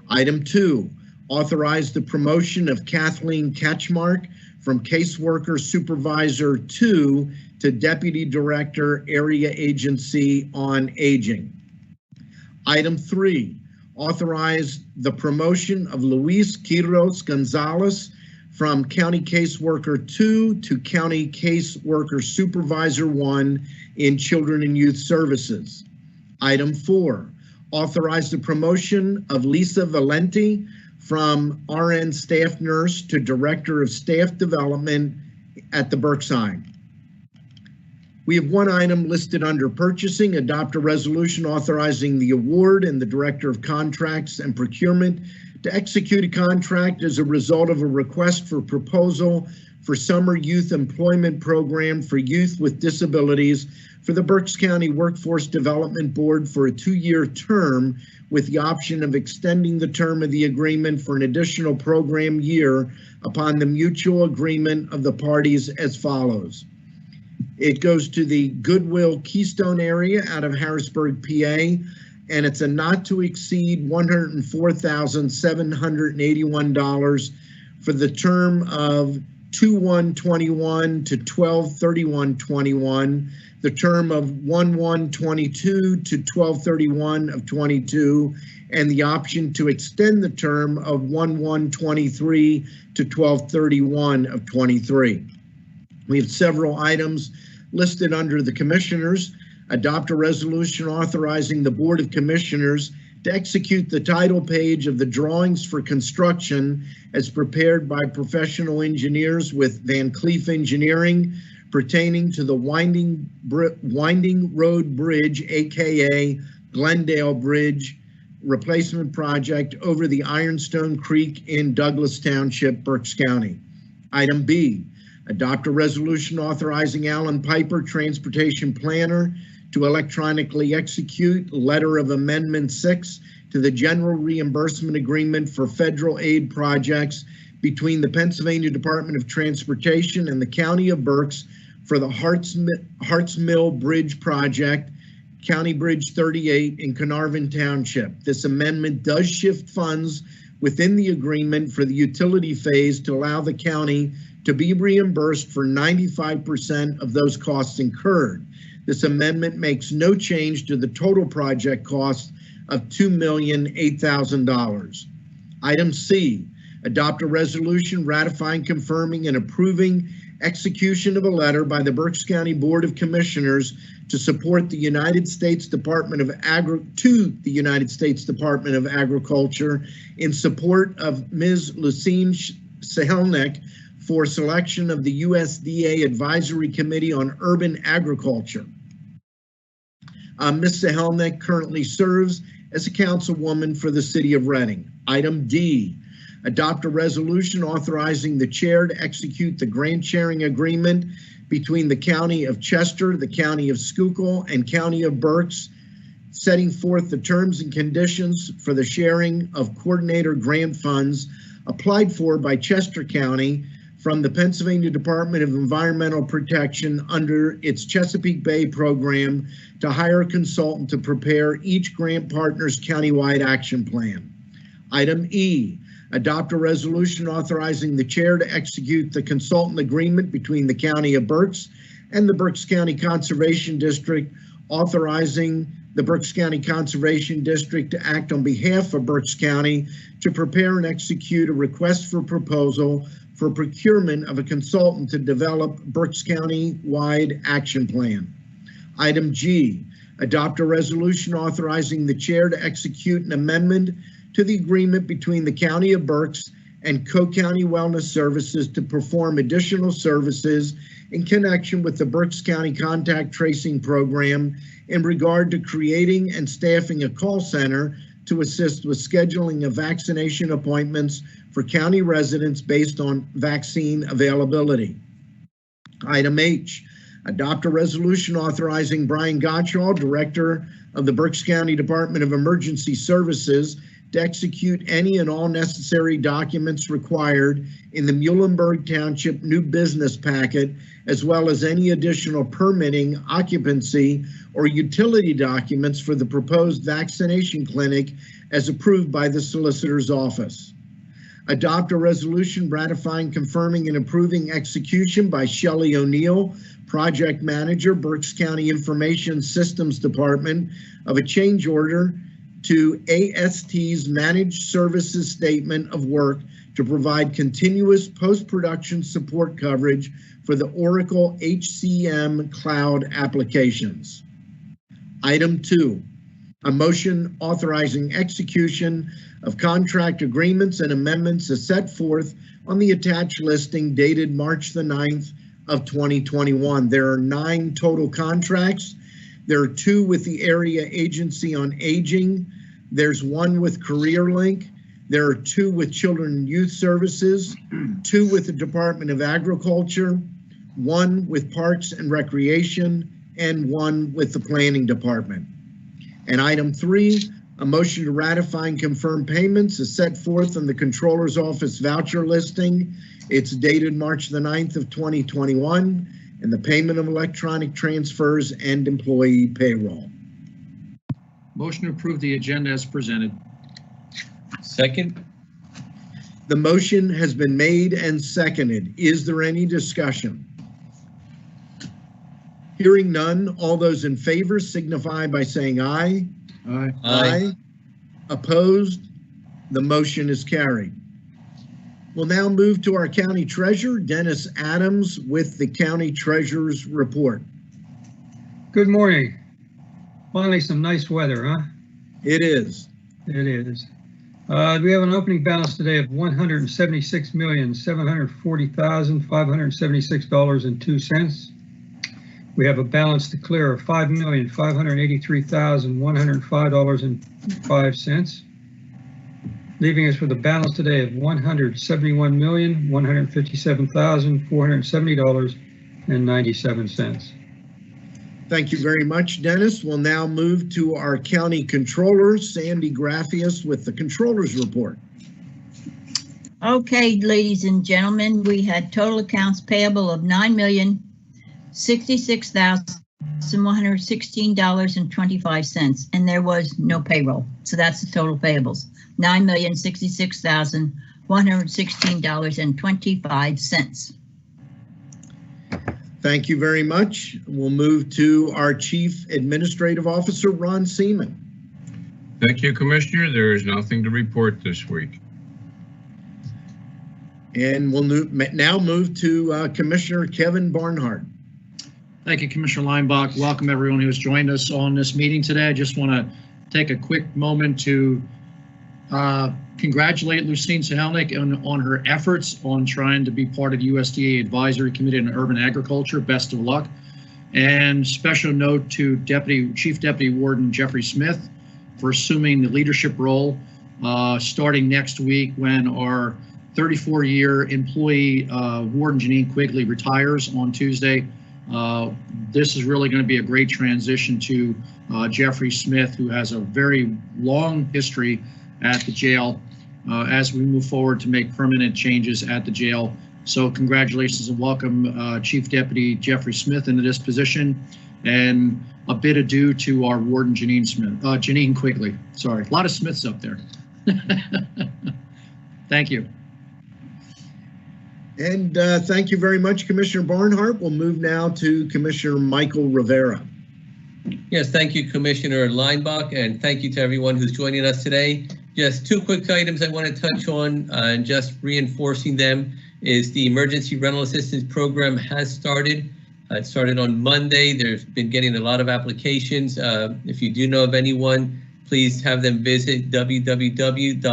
Item 2, authorize the promotion of Kathleen Ketchmark from caseworker supervisor 2 to deputy director, area agency on aging. Item 3, authorize the promotion of Luis Quiros Gonzalez from county caseworker 2 to county caseworker supervisor 1 in children and youth services. Item 4, authorize the promotion of Lisa Valenti from RN staff nurse to director of staff development at the Berks. We have one item listed under purchasing, adopt a resolution authorizing the award and the director of contracts and procurement to execute a contract as a result of a request for proposal for summer youth employment program for youth with disabilities for the Berks County Workforce Development Board for a 2-year term with the option of extending the term of the agreement for an additional program year upon the mutual agreement of the parties as follows. It goes to the Goodwill Keystone area out of Harrisburg, PA, and it's a not to exceed $104,781 for the term of 2/1/21 to 12/31/21, the term of 1/1/22 to 12/31 of 22, and the option to extend the term of 1/1/23 to 12/31 of 23. We have several items listed under the Commissioners. Adopt a resolution authorizing the Board of Commissioners to execute the title page of the drawings for construction as prepared by professional engineers with Van Cleef Engineering pertaining to the Winding Road Bridge, aka Glendale Bridge replacement project over the Ironstone Creek in Douglas Township, Berks County. Item B, adopt a resolution authorizing Alan Piper, Transportation Planner, to electronically execute Letter of Amendment 6 to the General Reimbursement Agreement for Federal Aid Projects between the Pennsylvania Department of Transportation and the County of Berks for the Harts Mill Bridge Project, County Bridge 38 in Carnarvon Township. This amendment does shift funds within the agreement for the utility phase to allow the county to be reimbursed for 95% of those costs incurred. This amendment makes no change to the total project cost of $2,008,000. Item C, adopt a resolution ratifying, confirming, and approving execution of a letter by the Berks County Board of Commissioners to support the United States Department of Agriculture in support of Ms. Lucine Sahelnik for selection of the USDA Advisory Committee on Urban Agriculture. Ms. Sahelnik currently serves as a councilwoman for the city of Reading. Item D, adopt a resolution authorizing the chair to execute the grant sharing agreement between the County of Chester, the County of Schuylkill, and County of Berks, setting forth the terms and conditions for the sharing of coordinator grant funds applied for by Chester County from the Pennsylvania Department of Environmental Protection under its Chesapeake Bay program to hire a consultant to prepare each grant partner's countywide action plan. Item E, adopt a resolution authorizing the chair to execute the consultant agreement between the County of Berks and the Berks County Conservation District, authorizing the Berks County Conservation District to act on behalf of Berks County to prepare and execute a request for proposal for procurement of a consultant to develop Berks County-wide action plan. Item G, adopt a resolution authorizing the chair to execute an amendment to the agreement between the County of Berks and Co-County Wellness Services to perform additional services in connection with the Berks County Contact Tracing Program in regard to creating and staffing a call center to assist with scheduling of vaccination appointments for county residents based on vaccine availability. Item H, Adopt a resolution authorizing Brian Gottschall, Director of the Berks County Department of Emergency Services, to execute any and all necessary documents required in the Muhlenberg Township new business packet, as well as any additional permitting, occupancy, or utility documents for the proposed vaccination clinic as approved by the Solicitor's Office. Adopt a resolution ratifying, confirming, and approving execution by Shelley O'Neill, Project Manager, Berks County Information Systems Department, of a change order to AST's Managed Services Statement of Work to provide continuous post-production support coverage for the Oracle HCM cloud applications. Item 2, a motion authorizing execution of contract agreements and amendments as set forth on the attached listing dated March the 9th of 2021. There are 9 total contracts. There are 2 with the Area Agency on Aging. There's 1 with CareerLink. There are 2 with Children and Youth Services, 2 with the Department of Agriculture, 1 with Parks and Recreation, and 1 with the Planning Department. And item 3, a motion to ratify and confirm payments is set forth in the Controller's Office voucher listing. It's dated March the 9th of 2021, and the payment of electronic transfers and employee payroll. Motion to approve the agenda as presented. Second. The motion has been made and seconded. Is there any discussion? Hearing none, all those in favor signify by saying aye. Aye. Aye. Opposed? The motion is carried. We'll now move to our County Treasurer, Dennis Adams, with the County Treasurer's report. Good morning. Finally, some nice weather, huh? It is. It is. We have an opening balance today of $176,740,576.02. We have a balance to clear of $5,583,105.05, leaving us with a balance today of $171,157,470.97. Thank you very much, Dennis. We'll now move to our County Controller, Sandy Graffius, with the Controller's report. Okay, ladies and gentlemen, we had total accounts payable of $9,066,116.25, and there was no payroll. So that's the total payables, $9,066,116.25. Thank you very much. We'll move to our Chief Administrative Officer, Ron Seaman. Thank you, Commissioner. There is nothing to report this week. And we'll now move to Commissioner Kevin Barnhart. Thank you, Commissioner Leinbach. Welcome everyone who has joined us on this meeting today. I just want to take a quick moment to congratulate Lucine Sahelnik on her efforts on trying to be part of the USDA Advisory Committee on Urban Agriculture. Best of luck. And special note to Chief Deputy Warden Jeffrey Smith for assuming the leadership role starting next week when our 34-year employee Warden Janine Quigley retires on Tuesday. This is really going to be a great transition to Jeffrey Smith, who has a very long history at the jail as we move forward to make permanent changes at the jail. So congratulations and welcome Chief Deputy Jeffrey Smith into this position, and a bit adieu to our Warden Janine Quigley. Sorry, a lot of Smiths up there. Thank you. And thank you very much, Commissioner Barnhart. We'll move now to Commissioner Michael Rivera. Yes, thank you, Commissioner Leinbach, and thank you to everyone who's joining us today. Just 2 quick items I want to touch on, and just reinforcing them, is the Emergency Rental Assistance Program has started. It started on Monday. There's been getting a lot of applications. If you do know of anyone, please have them visit www.bceh.org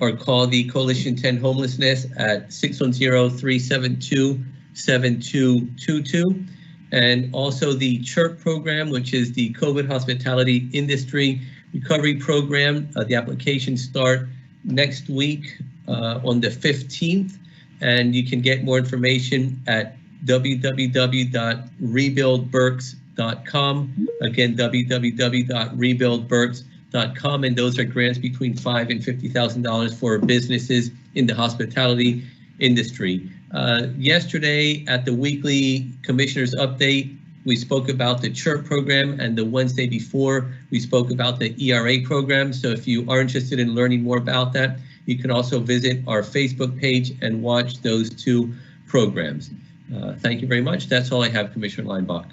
or call the Coalition 10 Homelessness at 610-372-7222. And also the CHIRP program, which is the COVID Hospitality Industry Recovery Program. The applications start next week on the 15th. and you can get more information at www.rebuildberks.com. Again, www.rebuildberks.com, and those are grants between $5,000 and $50,000 for businesses in the hospitality industry. Yesterday at the weekly commissioners update, we spoke about the CHIRP program, and the Wednesday before we spoke about the ERA program. So if you are interested in learning more about that, you can also visit our Facebook page and watch those two programs. Thank you very much. That's all I have, Commissioner Leinbach.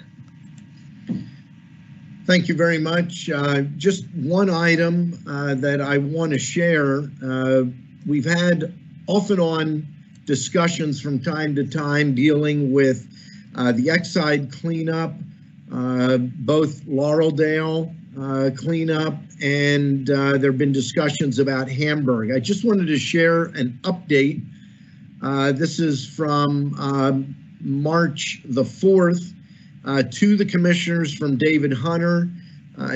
Thank you very much. Just one item that I want to share. We've had off and on discussions from time to time dealing with the Exide cleanup, both Laureldale cleanup, and there have been discussions about Hamburg. I just wanted to share an update. This is from March the 4th to the commissioners from David Hunter.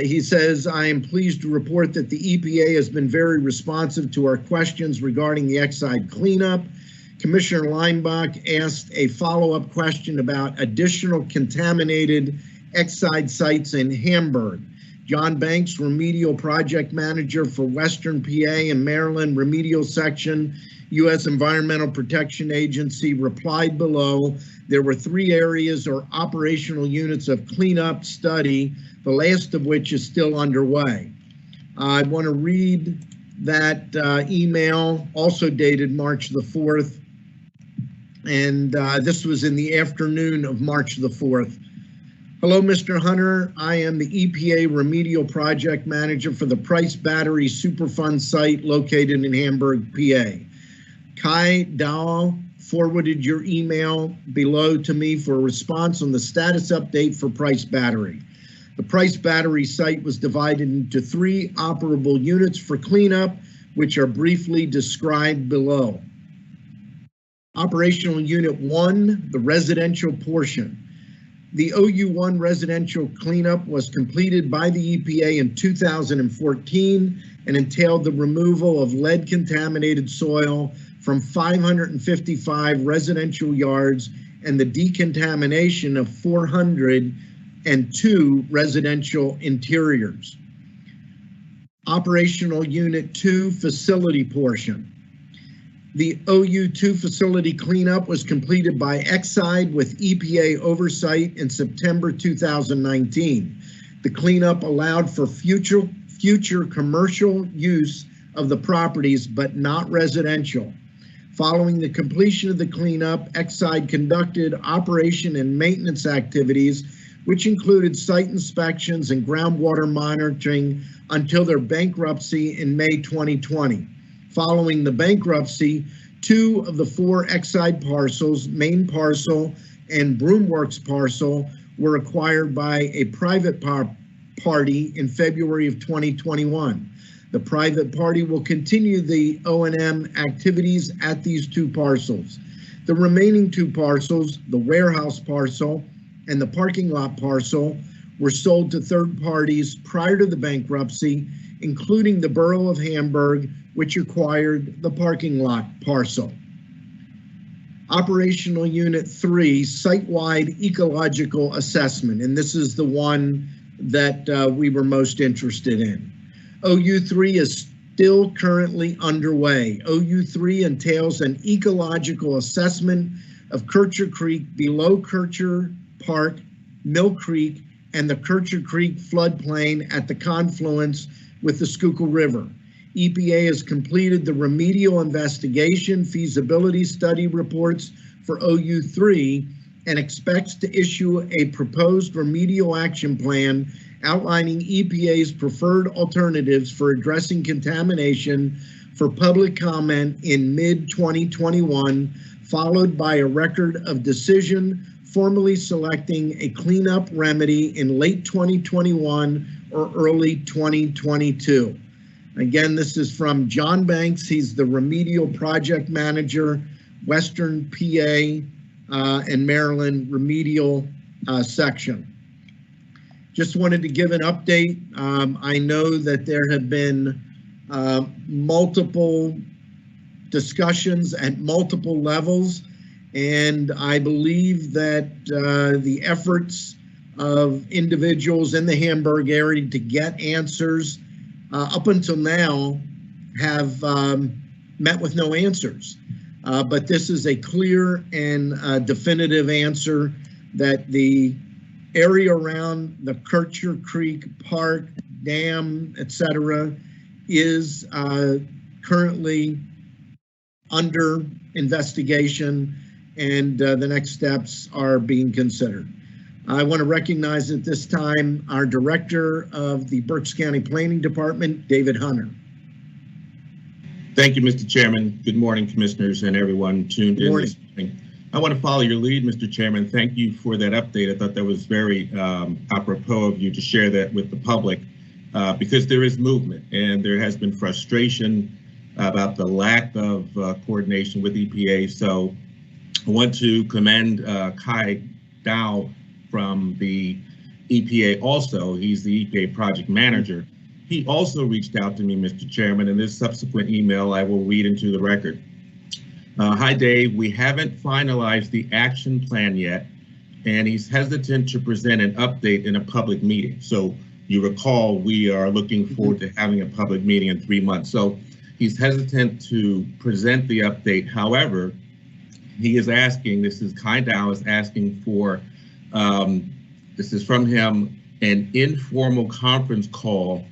He says, I am pleased to report that the EPA has been very responsive to our questions regarding the Exide cleanup. Commissioner Leinbach asked a follow-up question about additional contaminated Exide sites in Hamburg. John Banks, Remedial Project Manager for Western PA and Maryland Remedial Section, U.S. Environmental Protection Agency, replied below. There were 3 areas or operational units of cleanup study, the last of which is still underway. I want to read that email, also dated March the 4th. And this was in the afternoon of March the 4th. Hello, Mr. Hunter. I am the EPA Remedial Project Manager for the Price Battery Superfund site located in Hamburg, PA. Kai Dow forwarded your email below to me for a response on the status update for Price Battery. The Price Battery site was divided into 3 operable units for cleanup, which are briefly described below. Operational Unit 1, the residential portion. The OU1 residential cleanup was completed by the EPA in 2014 and entailed the removal of lead-contaminated soil from 555 residential yards and the decontamination of 402 residential interiors. Operational Unit 2, facility portion. The OU2 facility cleanup was completed by Exide with EPA oversight in September 2019. The cleanup allowed for future commercial use of the properties, but not residential. Following the completion of the cleanup, Exide conducted operation and maintenance activities, which included site inspections and groundwater monitoring until their bankruptcy in May 2020. Following the bankruptcy, 2 of the 4 Exide parcels, Main Parcel and Broomworks Parcel, were acquired by a private party in February of 2021. The private party will continue the O&M activities at these 2 parcels. The remaining 2 parcels, the warehouse parcel and the parking lot parcel, were sold to third parties prior to the bankruptcy, including the Borough of Hamburg, which acquired the parking lot parcel. Operational Unit 3, site-wide ecological assessment, and this is the one that we were most interested in. OU3 is still currently underway. OU3 entails an ecological assessment of Kircher Creek below Kircher Park, Mill Creek, and the Kircher Creek floodplain at the confluence with the Schuylkill River. EPA has completed the remedial investigation feasibility study reports for OU3 and expects to issue a proposed remedial action plan outlining EPA's preferred alternatives for addressing contamination for public comment in mid-2021, followed by a record of decision formally selecting a cleanup remedy in late 2021 or early 2022. Again, this is from John Banks. He's the Remedial Project Manager, Western PA and Maryland Remedial Section. Just wanted to give an update. I know that there have been multiple discussions at multiple levels, and I believe that the efforts of individuals in the Hamburg area to get answers up until now have met with no answers. But this is a clear and definitive answer that the area around the Kircher Creek Park, dam, etc., is currently under investigation, and the next steps are being considered. I want to recognize at this time our Director of the Berks County Planning Department, David Hunter. Thank you, Mr. Chairman. Good morning, Commissioners and everyone tuned in this morning. I want to follow your lead, Mr. Chairman. Thank you for that update. I thought that was very apropos of you to share that with the public because there is movement and there has been frustration about the lack of coordination with EPA. So I want to commend Kai Dow from the EPA also. He's the EPA project manager. He also reached out to me, Mr. Chairman, and this subsequent email I will read into the record. Hi, Dave. We haven't finalized the action plan yet, and he's hesitant to present an update in a public meeting. So you recall, we are looking forward to having a public meeting in 3 months. So he's hesitant to present the update. However, he is asking, this is Kai Dow is asking for, this is from him, an informal conference call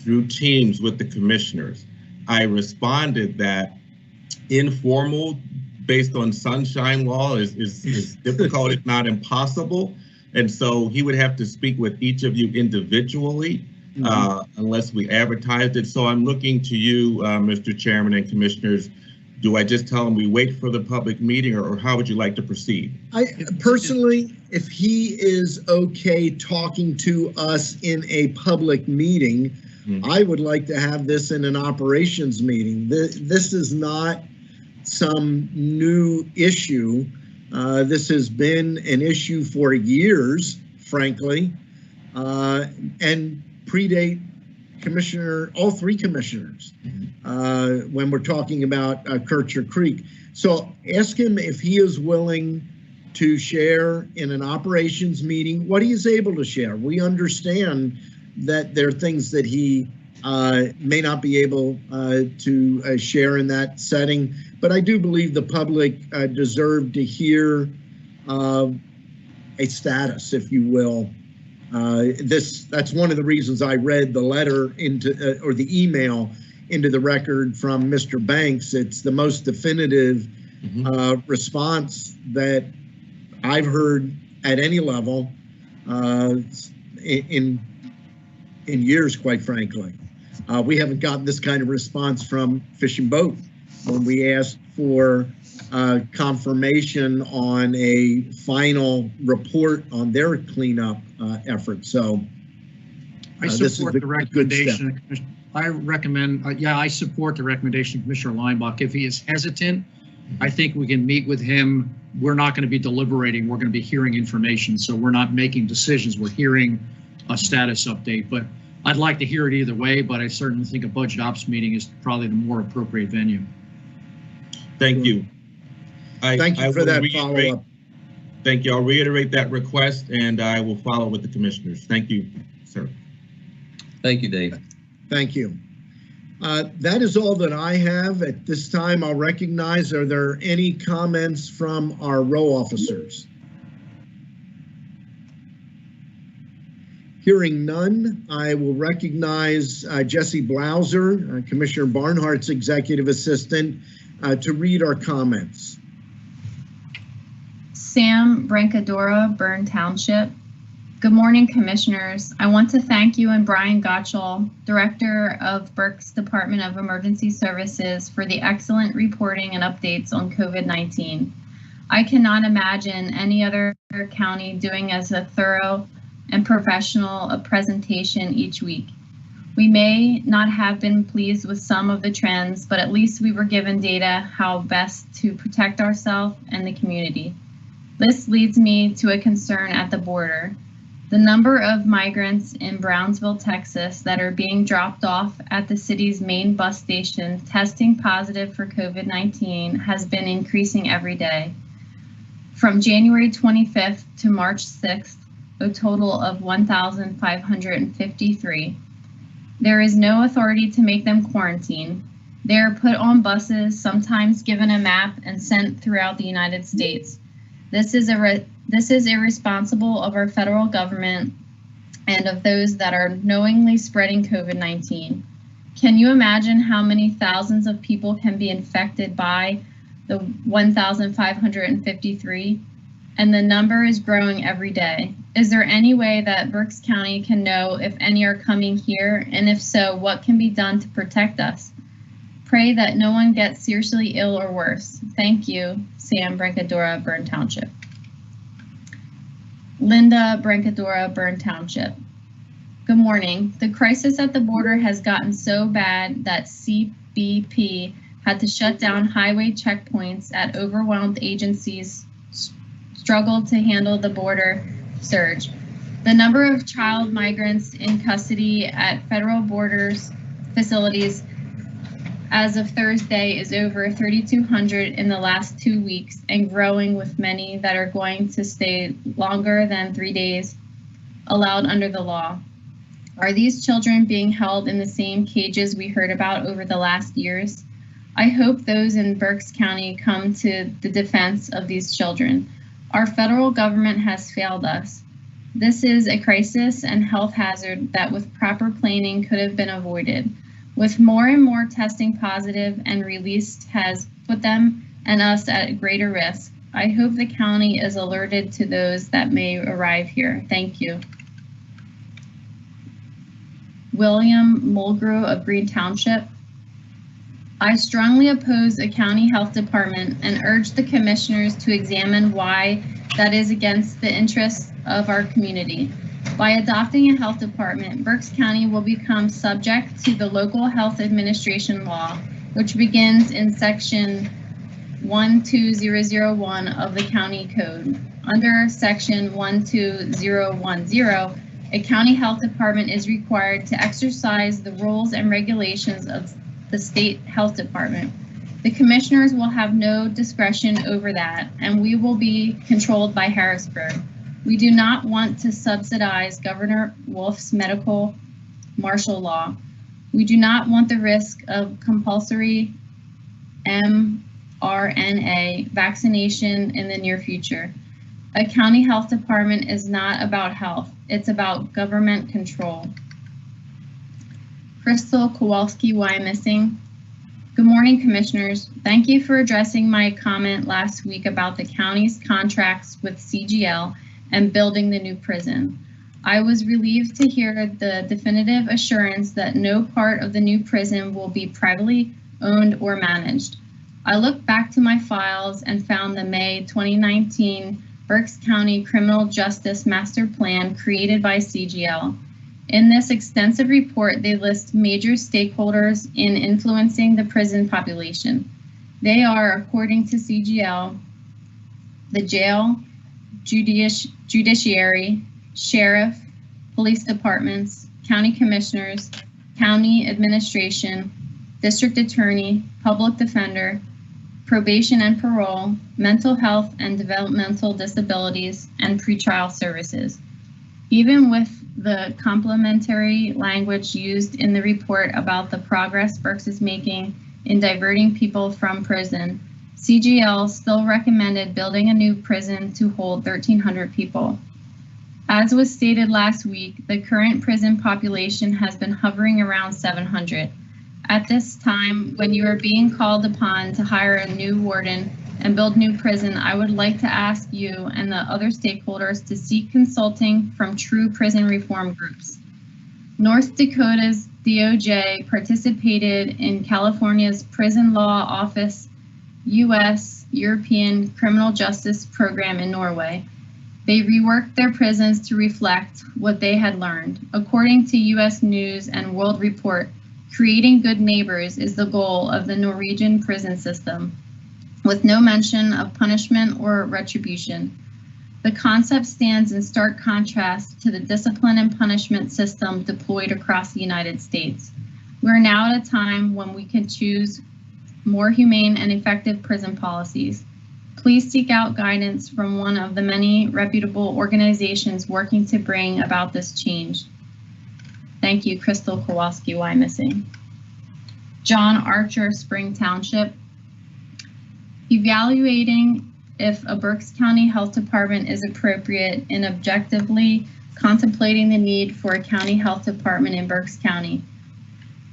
through Teams with the commissioners. I responded that informal, based on sunshine law, is difficult, if not impossible. And so he would have to speak with each of you individually, unless we advertised it. So I'm looking to you, Mr. Chairman and Commissioners. Do I just tell him we wait for the public meeting, or how would you like to proceed? I personally, if he is okay talking to us in a public meeting, I would like to have this in an operations meeting. This is not some new issue. This has been an issue for years, frankly, and predate all three commissioners when we're talking about Kircher Creek. So ask him if he is willing to share in an operations meeting what he is able to share. We understand that there are things that he may not be able to share in that setting, but I do believe the public deserve to hear a status, if you will. That's one of the reasons I read the letter into or the email into the record from Mr. Banks. It's the most definitive response that I've heard at any level in years, quite frankly. We haven't gotten this kind of response from Fish and Boat when we asked for confirmation on a final report on their cleanup effort. So I support the recommendation. I recommend, I support the recommendation of Commissioner Leinbach. If he is hesitant, I think we can meet with him. We're not going to be deliberating. We're going to be hearing information. So we're not making decisions. We're hearing a status update. But I'd like to hear it either way, but I certainly think a budget ops meeting is probably the more appropriate venue. Thank you. Thank you for that follow-up. Thank you. I'll reiterate that request, and I will follow with the commissioners. Thank you, sir. Thank you, Dave. Thank you. That is all that I have. At this time, I'll recognize, are there any comments from our row officers? Hearing none, I will recognize Jesse Blauser, Commissioner Barnhart's executive assistant, to read our comments. Sam Brancadora, Bern Township. Good morning, Commissioners. I want to thank you and Brian Gottschall, Director of Berks Department of Emergency Services, for the excellent reporting and updates on COVID-19. I cannot imagine any other county doing as a thorough and professional a presentation each week. We may not have been pleased with some of the trends, but at least we were given data how best to protect ourselves and the community. This leads me to a concern at the border. The number of migrants in Brownsville, Texas that are being dropped off at the city's main bus station testing positive for COVID-19 has been increasing every day. From January 25th to March 6th, a total of 1,553. There is no authority to make them quarantine. They are put on buses, sometimes given a map, and sent throughout the United States. This is irresponsible of our federal government and of those that are knowingly spreading COVID-19. Can you imagine how many thousands of people can be infected by the 1,553? And the number is growing every day. Is there any way that Berks County can know if any are coming here? And if so, what can be done to protect us? Pray that no one gets seriously ill or worse. Thank you, Sam Brancadora, Byrne Township. Linda Brancadora, Byrne Township. Good morning. The crisis at the border has gotten so bad that CBP had to shut down highway checkpoints at overwhelmed agencies struggled to handle the border surge. The number of child migrants in custody at federal borders facilities as of Thursday is over 3,200 in the last 2 weeks and growing, with many that are going to stay longer than 3 days allowed under the law. Are these children being held in the same cages we heard about over the last years? I hope those in Berks County come to the defense of these children. Our federal government has failed us. This is a crisis and health hazard that with proper planning could have been avoided. With more and more testing positive and released has put them and us at greater risk. I hope the county is alerted to those that may arrive here. Thank you. William Mulgrew of Green Township. I strongly oppose a county health department and urge the commissioners to examine why that is against the interests of our community. By adopting a health department, Berks County will become subject to the local health administration law, which begins in section 12001 of the county code. Under section 12010, a county health department is required to exercise the rules and regulations of the state health department. The commissioners will have no discretion over that, and we will be controlled by Harrisburg. We do not want to subsidize Governor Wolf's medical martial law. We do not want the risk of compulsory mRNA vaccination in the near future. A county health department is not about health, it's about government control. Crystal Kowalski, Wyomissing. Good morning, commissioners. Thank you for addressing my comment last week about the county's contracts with CGL and building the new prison. I was relieved to hear the definitive assurance that no part of the new prison will be privately owned or managed. I looked back to my files and found the May 2019 Berks County Criminal Justice Master Plan created by CGL. In this extensive report, they list major stakeholders in influencing the prison population. They are, according to CGL, the jail, judiciary, sheriff, police departments, county commissioners, county administration, district attorney, public defender, probation and parole, mental health and developmental disabilities, and pretrial services. Even with the complimentary language used in the report about the progress Berks is making in diverting people from prison, CGL still recommended building a new prison to hold 1,300 people. As was stated last week, the current prison population has been hovering around 700. At this time, when you are being called upon to hire a new warden and build new prison, I would like to ask you and the other stakeholders to seek consulting from true prison reform groups. North Dakota's DOJ participated in California's Prison Law Office U.S. European Criminal Justice Program in Norway. They reworked their prisons to reflect what they had learned. According to U.S. News and World Report, creating good neighbors is the goal of the Norwegian prison system, with no mention of punishment or retribution. The concept stands in stark contrast to the discipline and punishment system deployed across the United States. We're now at a time when we can choose more humane and effective prison policies. Please seek out guidance from one of the many reputable organizations working to bring about this change. Thank you, Crystal Kowalski, Wyomissing. John Archer, Spring Township. Evaluating if a Berks County Health Department is appropriate in objectively contemplating the need for a county health department in Berks County.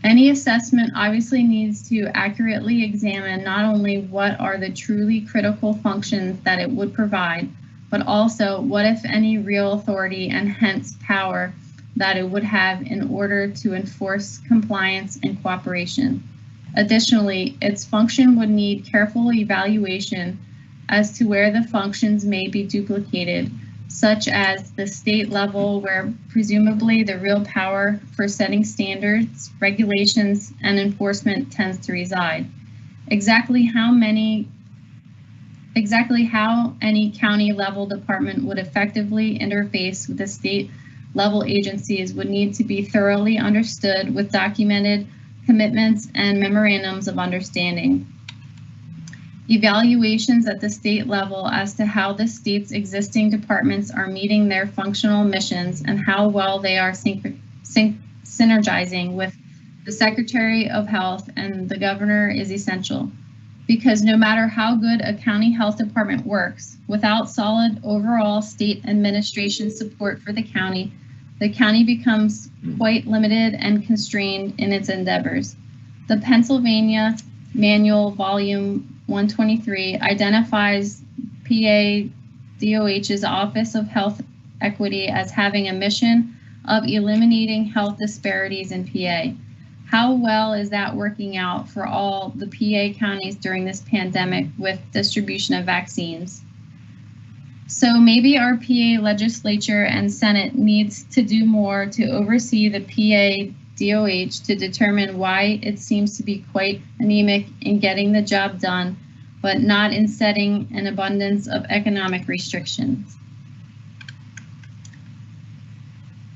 Any assessment obviously needs to accurately examine not only what are the truly critical functions that it would provide, but also what, if any, real authority and hence power that it would have in order to enforce compliance and cooperation. Additionally, its function would need careful evaluation as to where the functions may be duplicated, such as the state level where presumably the real power for setting standards, regulations, and enforcement tends to reside. Exactly how any county level department would effectively interface with the state level agencies would need to be thoroughly understood with documented commitments and memorandums of understanding. Evaluations at the state level as to how the state's existing departments are meeting their functional missions and how well they are synergizing with the Secretary of Health and the Governor is essential. Because no matter how good a county health department works, without solid overall state administration support for the county becomes quite limited and constrained in its endeavors. The Pennsylvania Manual Volume 123 identifies PA DOH's Office of Health Equity as having a mission of eliminating health disparities in PA. How well is that working out for all the PA counties during this pandemic with distribution of vaccines? So maybe our PA legislature and Senate needs to do more to oversee the PA DOH to determine why it seems to be quite anemic in getting the job done, but not in setting an abundance of economic restrictions.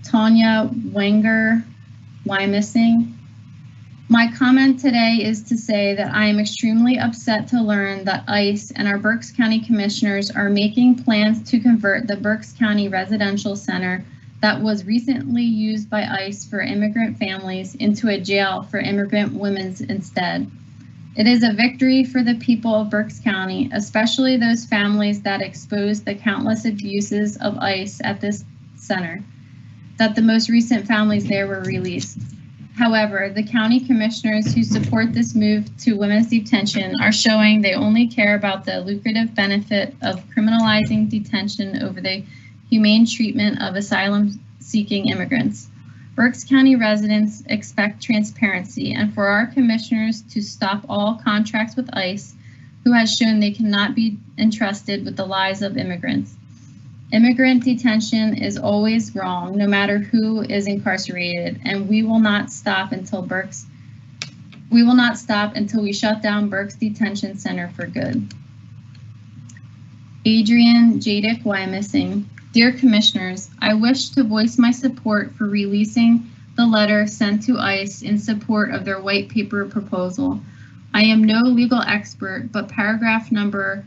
Tanya Wenger, Wyomissing. My comment today is to say that I am extremely upset to learn that ICE and our Berks County Commissioners are making plans to convert the Berks County Residential Center that was recently used by ICE for immigrant families into a jail for immigrant women instead. It is a victory for the people of Berks County, especially those families that exposed the countless abuses of ICE at this center, that the most recent families there were released. However, the county commissioners who support this move to women's detention are showing they only care about the lucrative benefit of criminalizing detention over the humane treatment of asylum-seeking immigrants. Berks County residents expect transparency and for our commissioners to stop all contracts with ICE, who has shown they cannot be entrusted with the lives of immigrants. Immigrant detention is always wrong, no matter who is incarcerated, and we will not stop until we shut down Berks Detention Center for good. Adrian Jadick, Wyomissing. Dear Commissioners, I wish to voice my support for releasing the letter sent to ICE in support of their white paper proposal. I am no legal expert, but paragraph number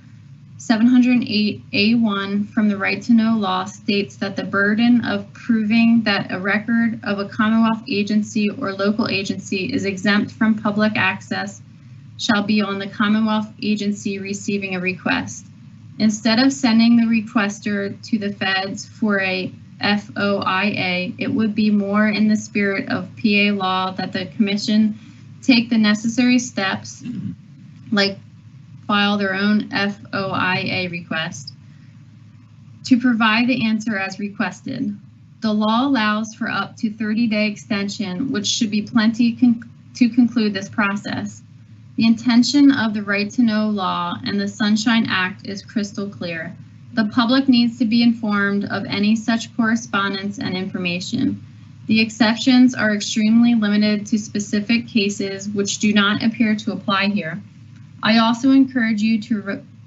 708A1 from the Right to Know law states that the burden of proving that a record of a Commonwealth agency or local agency is exempt from public access shall be on the Commonwealth agency receiving a request. Instead of sending the requester to the feds for a FOIA, it would be more in the spirit of PA law that the Commission take the necessary steps, like file their own FOIA request, to provide the answer as requested. The law allows for up to 30-day extension, which should be plenty to conclude this process. The intention of the Right to Know law and the Sunshine Act is crystal clear. The public needs to be informed of any such correspondence and information. The exceptions are extremely limited to specific cases which do not appear to apply here. I also encourage you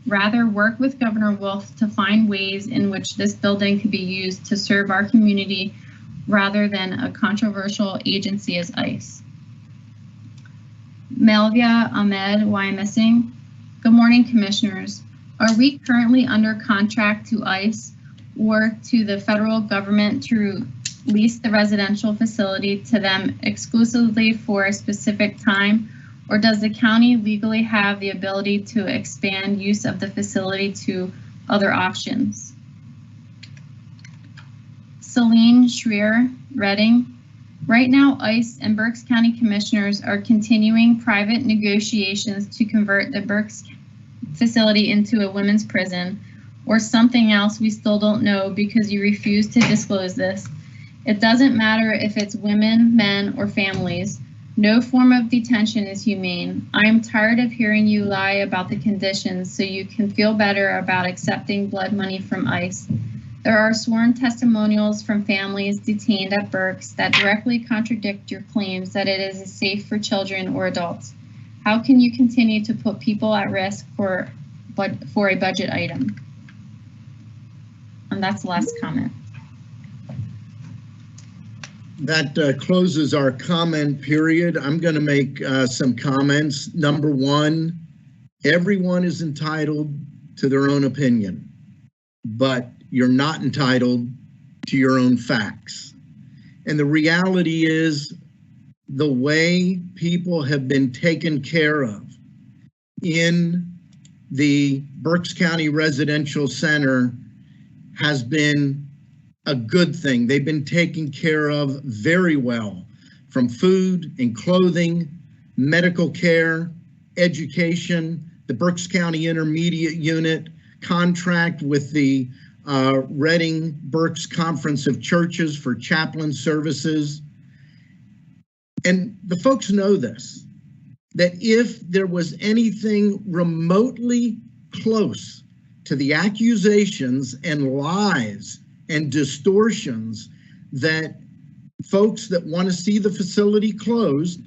Rather, work with Governor Wolf to find ways in which this building could be used to serve our community rather than a controversial agency as ICE. Melvia Ahmed, why I'm missing. Good morning, Commissioners. Are we currently under contract to ICE or to the federal government to lease the residential facility to them exclusively for a specific time? Or does the county legally have the ability to expand use of the facility to other options? Celine Schreier, Reading. Right now, ICE and Berks County Commissioners are continuing private negotiations to convert the Berks facility into a women's prison or something else we still don't know because you refuse to disclose this. It doesn't matter if it's women, men, or families. No form of detention is humane. I am tired of hearing you lie about the conditions so you can feel better about accepting blood money from ICE. There are sworn testimonials from families detained at Berks that directly contradict your claims that it is safe for children or adults. How can you continue to put people at risk for a budget item? And that's the last comment. That closes our comment period. I'm going to make some comments. Number one, everyone is entitled to their own opinion, but you're not entitled to your own facts. And the reality is the way people have been taken care of in the Berks County Residential Center has been a good thing. They've been taken care of very well, from food and clothing, medical care, education, the Berks County Intermediate Unit, contract with the Reading Berks Conference of Churches for chaplain services. And the folks know this, that if there was anything remotely close to the accusations and lies and distortions that folks that want to see the facility closed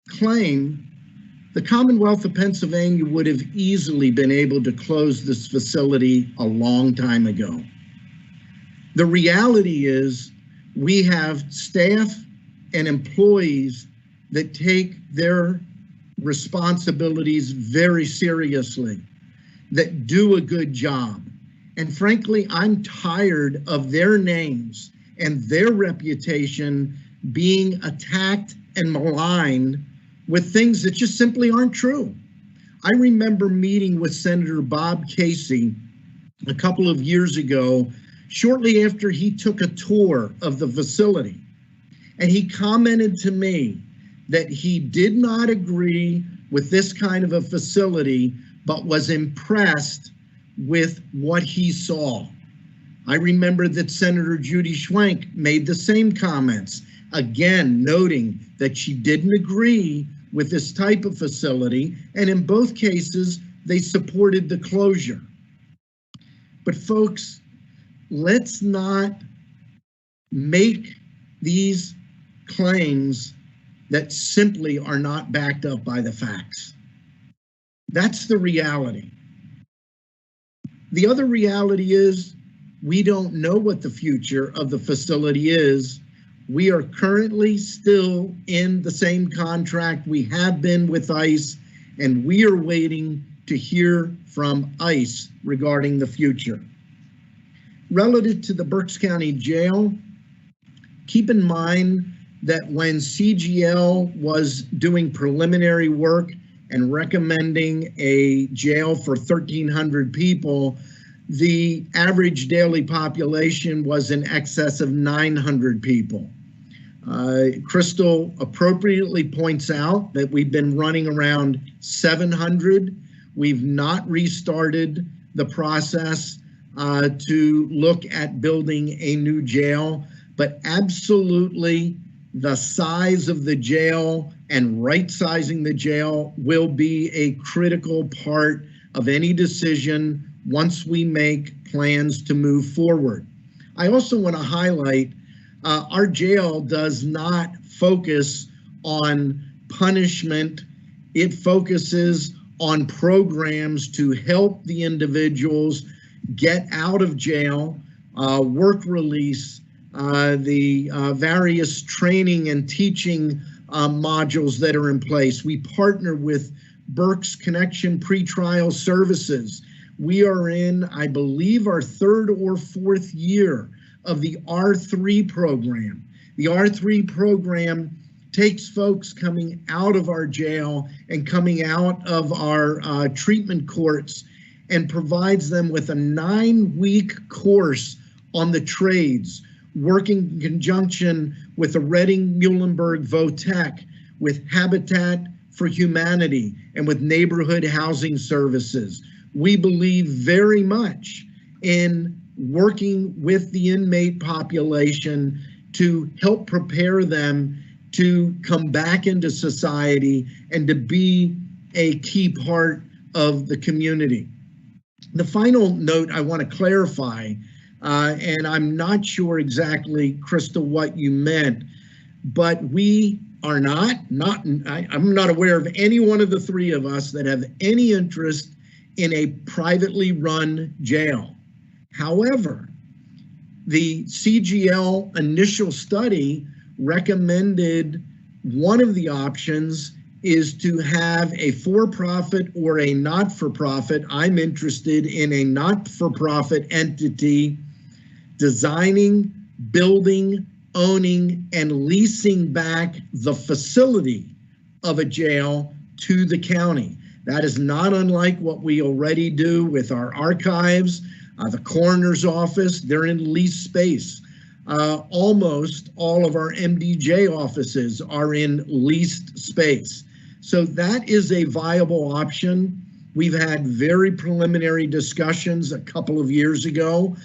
claim, the Commonwealth of Pennsylvania would have easily been able to close this facility a long time ago. The reality is we have staff and employees that take their responsibilities very seriously, that do a good job. And frankly, I'm tired of their names and their reputation being attacked and maligned with things that just simply aren't true. I remember meeting with Senator Bob Casey a couple of years ago, shortly after he took a tour of the facility. And he commented to me that he did not agree with this kind of a facility, but was impressed with what he saw. I remember that Senator Judy Schwenk made the same comments, again, noting that she didn't agree with this type of facility, and in both cases, they supported the closure. But folks, let's not make these claims that simply are not backed up by the facts. That's the reality. The other reality is we don't know what the future of the facility is. We are currently still in the same contract we have been with ICE, and we are waiting to hear from ICE regarding the future. Relative to the Berks County Jail, keep in mind that when CGL was doing preliminary work and recommending a jail for 1,300 people, the average daily population was in excess of 900 people. Crystal appropriately points out that we've been running around 700. We've not restarted the process to look at building a new jail, but absolutely the size of the jail and right-sizing the jail will be a critical part of any decision once we make plans to move forward. I also want to highlight our jail does not focus on punishment. It focuses on programs to help the individuals get out of jail, work release, the various training and teaching modules that are in place. We partner with Berks Connection Pretrial Services. We are in, I believe, our 3rd or 4th year of the R3 program. The R3 program takes folks coming out of our jail and coming out of our treatment courts and provides them with a 9-week course on the trades, working in conjunction with the Reading Muhlenberg VOTEC, with Habitat for Humanity, and with neighborhood housing services. We believe very much in working with the inmate population to help prepare them to come back into society and to be a key part of the community. The final note I want to clarify, and I'm not sure exactly, Crystal, what you meant, but we are I'm not aware of any one of the 3 of us that have any interest in a privately run jail. However, the CGL initial study recommended one of the options is to have a for-profit or a not-for-profit. I'm interested in a not-for-profit entity designing, building, owning, and leasing back the facility of a jail to the county. That is not unlike what we already do with our archives, the coroner's office. They're in leased space. Almost all of our MDJ offices are in leased space. So that is a viable option. We've had very preliminary discussions a couple of years ago,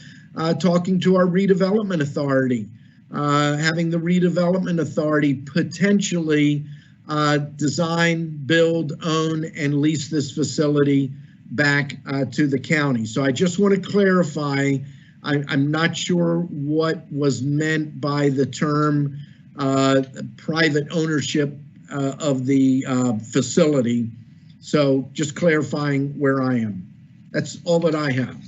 talking to our redevelopment authority, having the redevelopment authority potentially design, build, own, and lease this facility back to the county. So I just want to clarify, I'm not sure what was meant by the term private ownership of the facility. So just clarifying where I am. That's all that I have.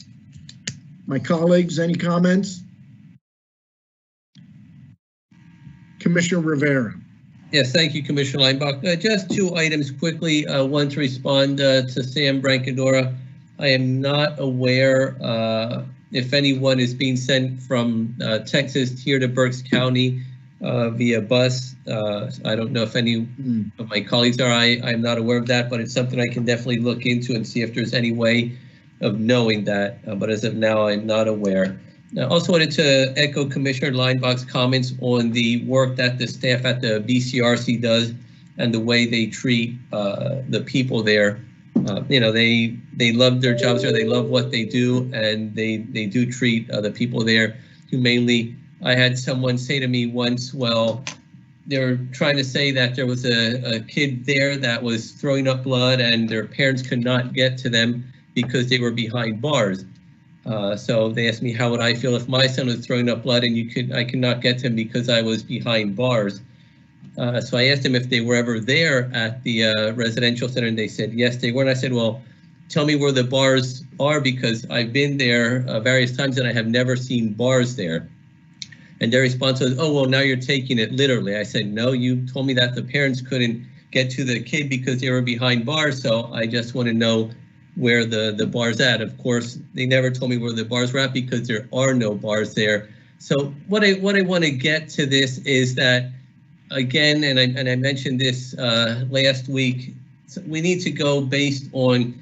My colleagues, any comments? Commissioner Rivera. Yes, thank you, Commissioner Leinbach. Just 2 items quickly. One to respond to Sam Brancadora. I am not aware if anyone is being sent from Texas here to Berks County via bus. I don't know if any of my colleagues are. I'm not aware of that, but it's something I can definitely look into and see if there's any way of knowing that. But as of now, I'm not aware. I also wanted to echo Commissioner Leinbach's comments on the work that the staff at the BCRC does and the way they treat the people there. You know, they love their jobs there, they love what they do, and they do treat the people there humanely. I had someone say to me once, well, they're trying to say that there was a kid there that was throwing up blood and their parents could not get to them because they were behind bars. So they asked me how would I feel if my son was throwing up blood and I could not get to him because I was behind bars. So I asked them if they were ever there at the residential center, and they said yes, they were. And I said, well, tell me where the bars are, because I've been there various times and I have never seen bars there. And their response was, oh, well, now you're taking it literally. I said, no, you told me that the parents couldn't get to the kid because they were behind bars. So I just want to know where the bar's at. Of course, they never told me where the bars were at because there are no bars there. So what I want to get to this is that, again, and I mentioned this last week, we need to go based on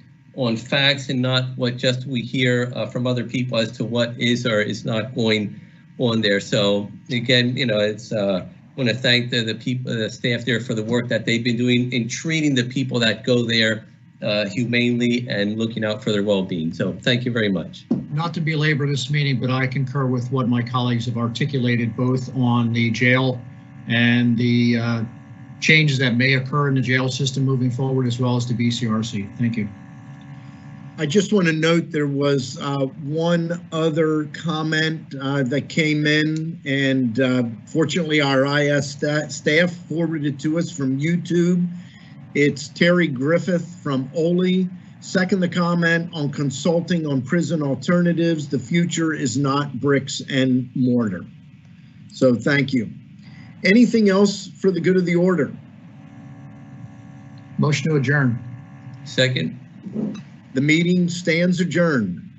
facts and not what just we hear from other people as to what is or is not going on there. So again, you know, it's I want to thank the people, the staff there, for the work that they've been doing in treating the people that go there humanely and looking out for their well-being. So thank you very much. Not to belabor this meeting, but I concur with what my colleagues have articulated, both on the jail and the changes that may occur in the jail system moving forward, as well as the BCRC. Thank you. I just want to note there was one other comment that came in, and fortunately our IS staff forwarded it to us from YouTube. It's Terry Griffith from Ole. Second the comment on consulting on prison alternatives. The future is not bricks and mortar. So thank you. Anything else for the good of the order? Motion to adjourn. Second. The meeting stands adjourned.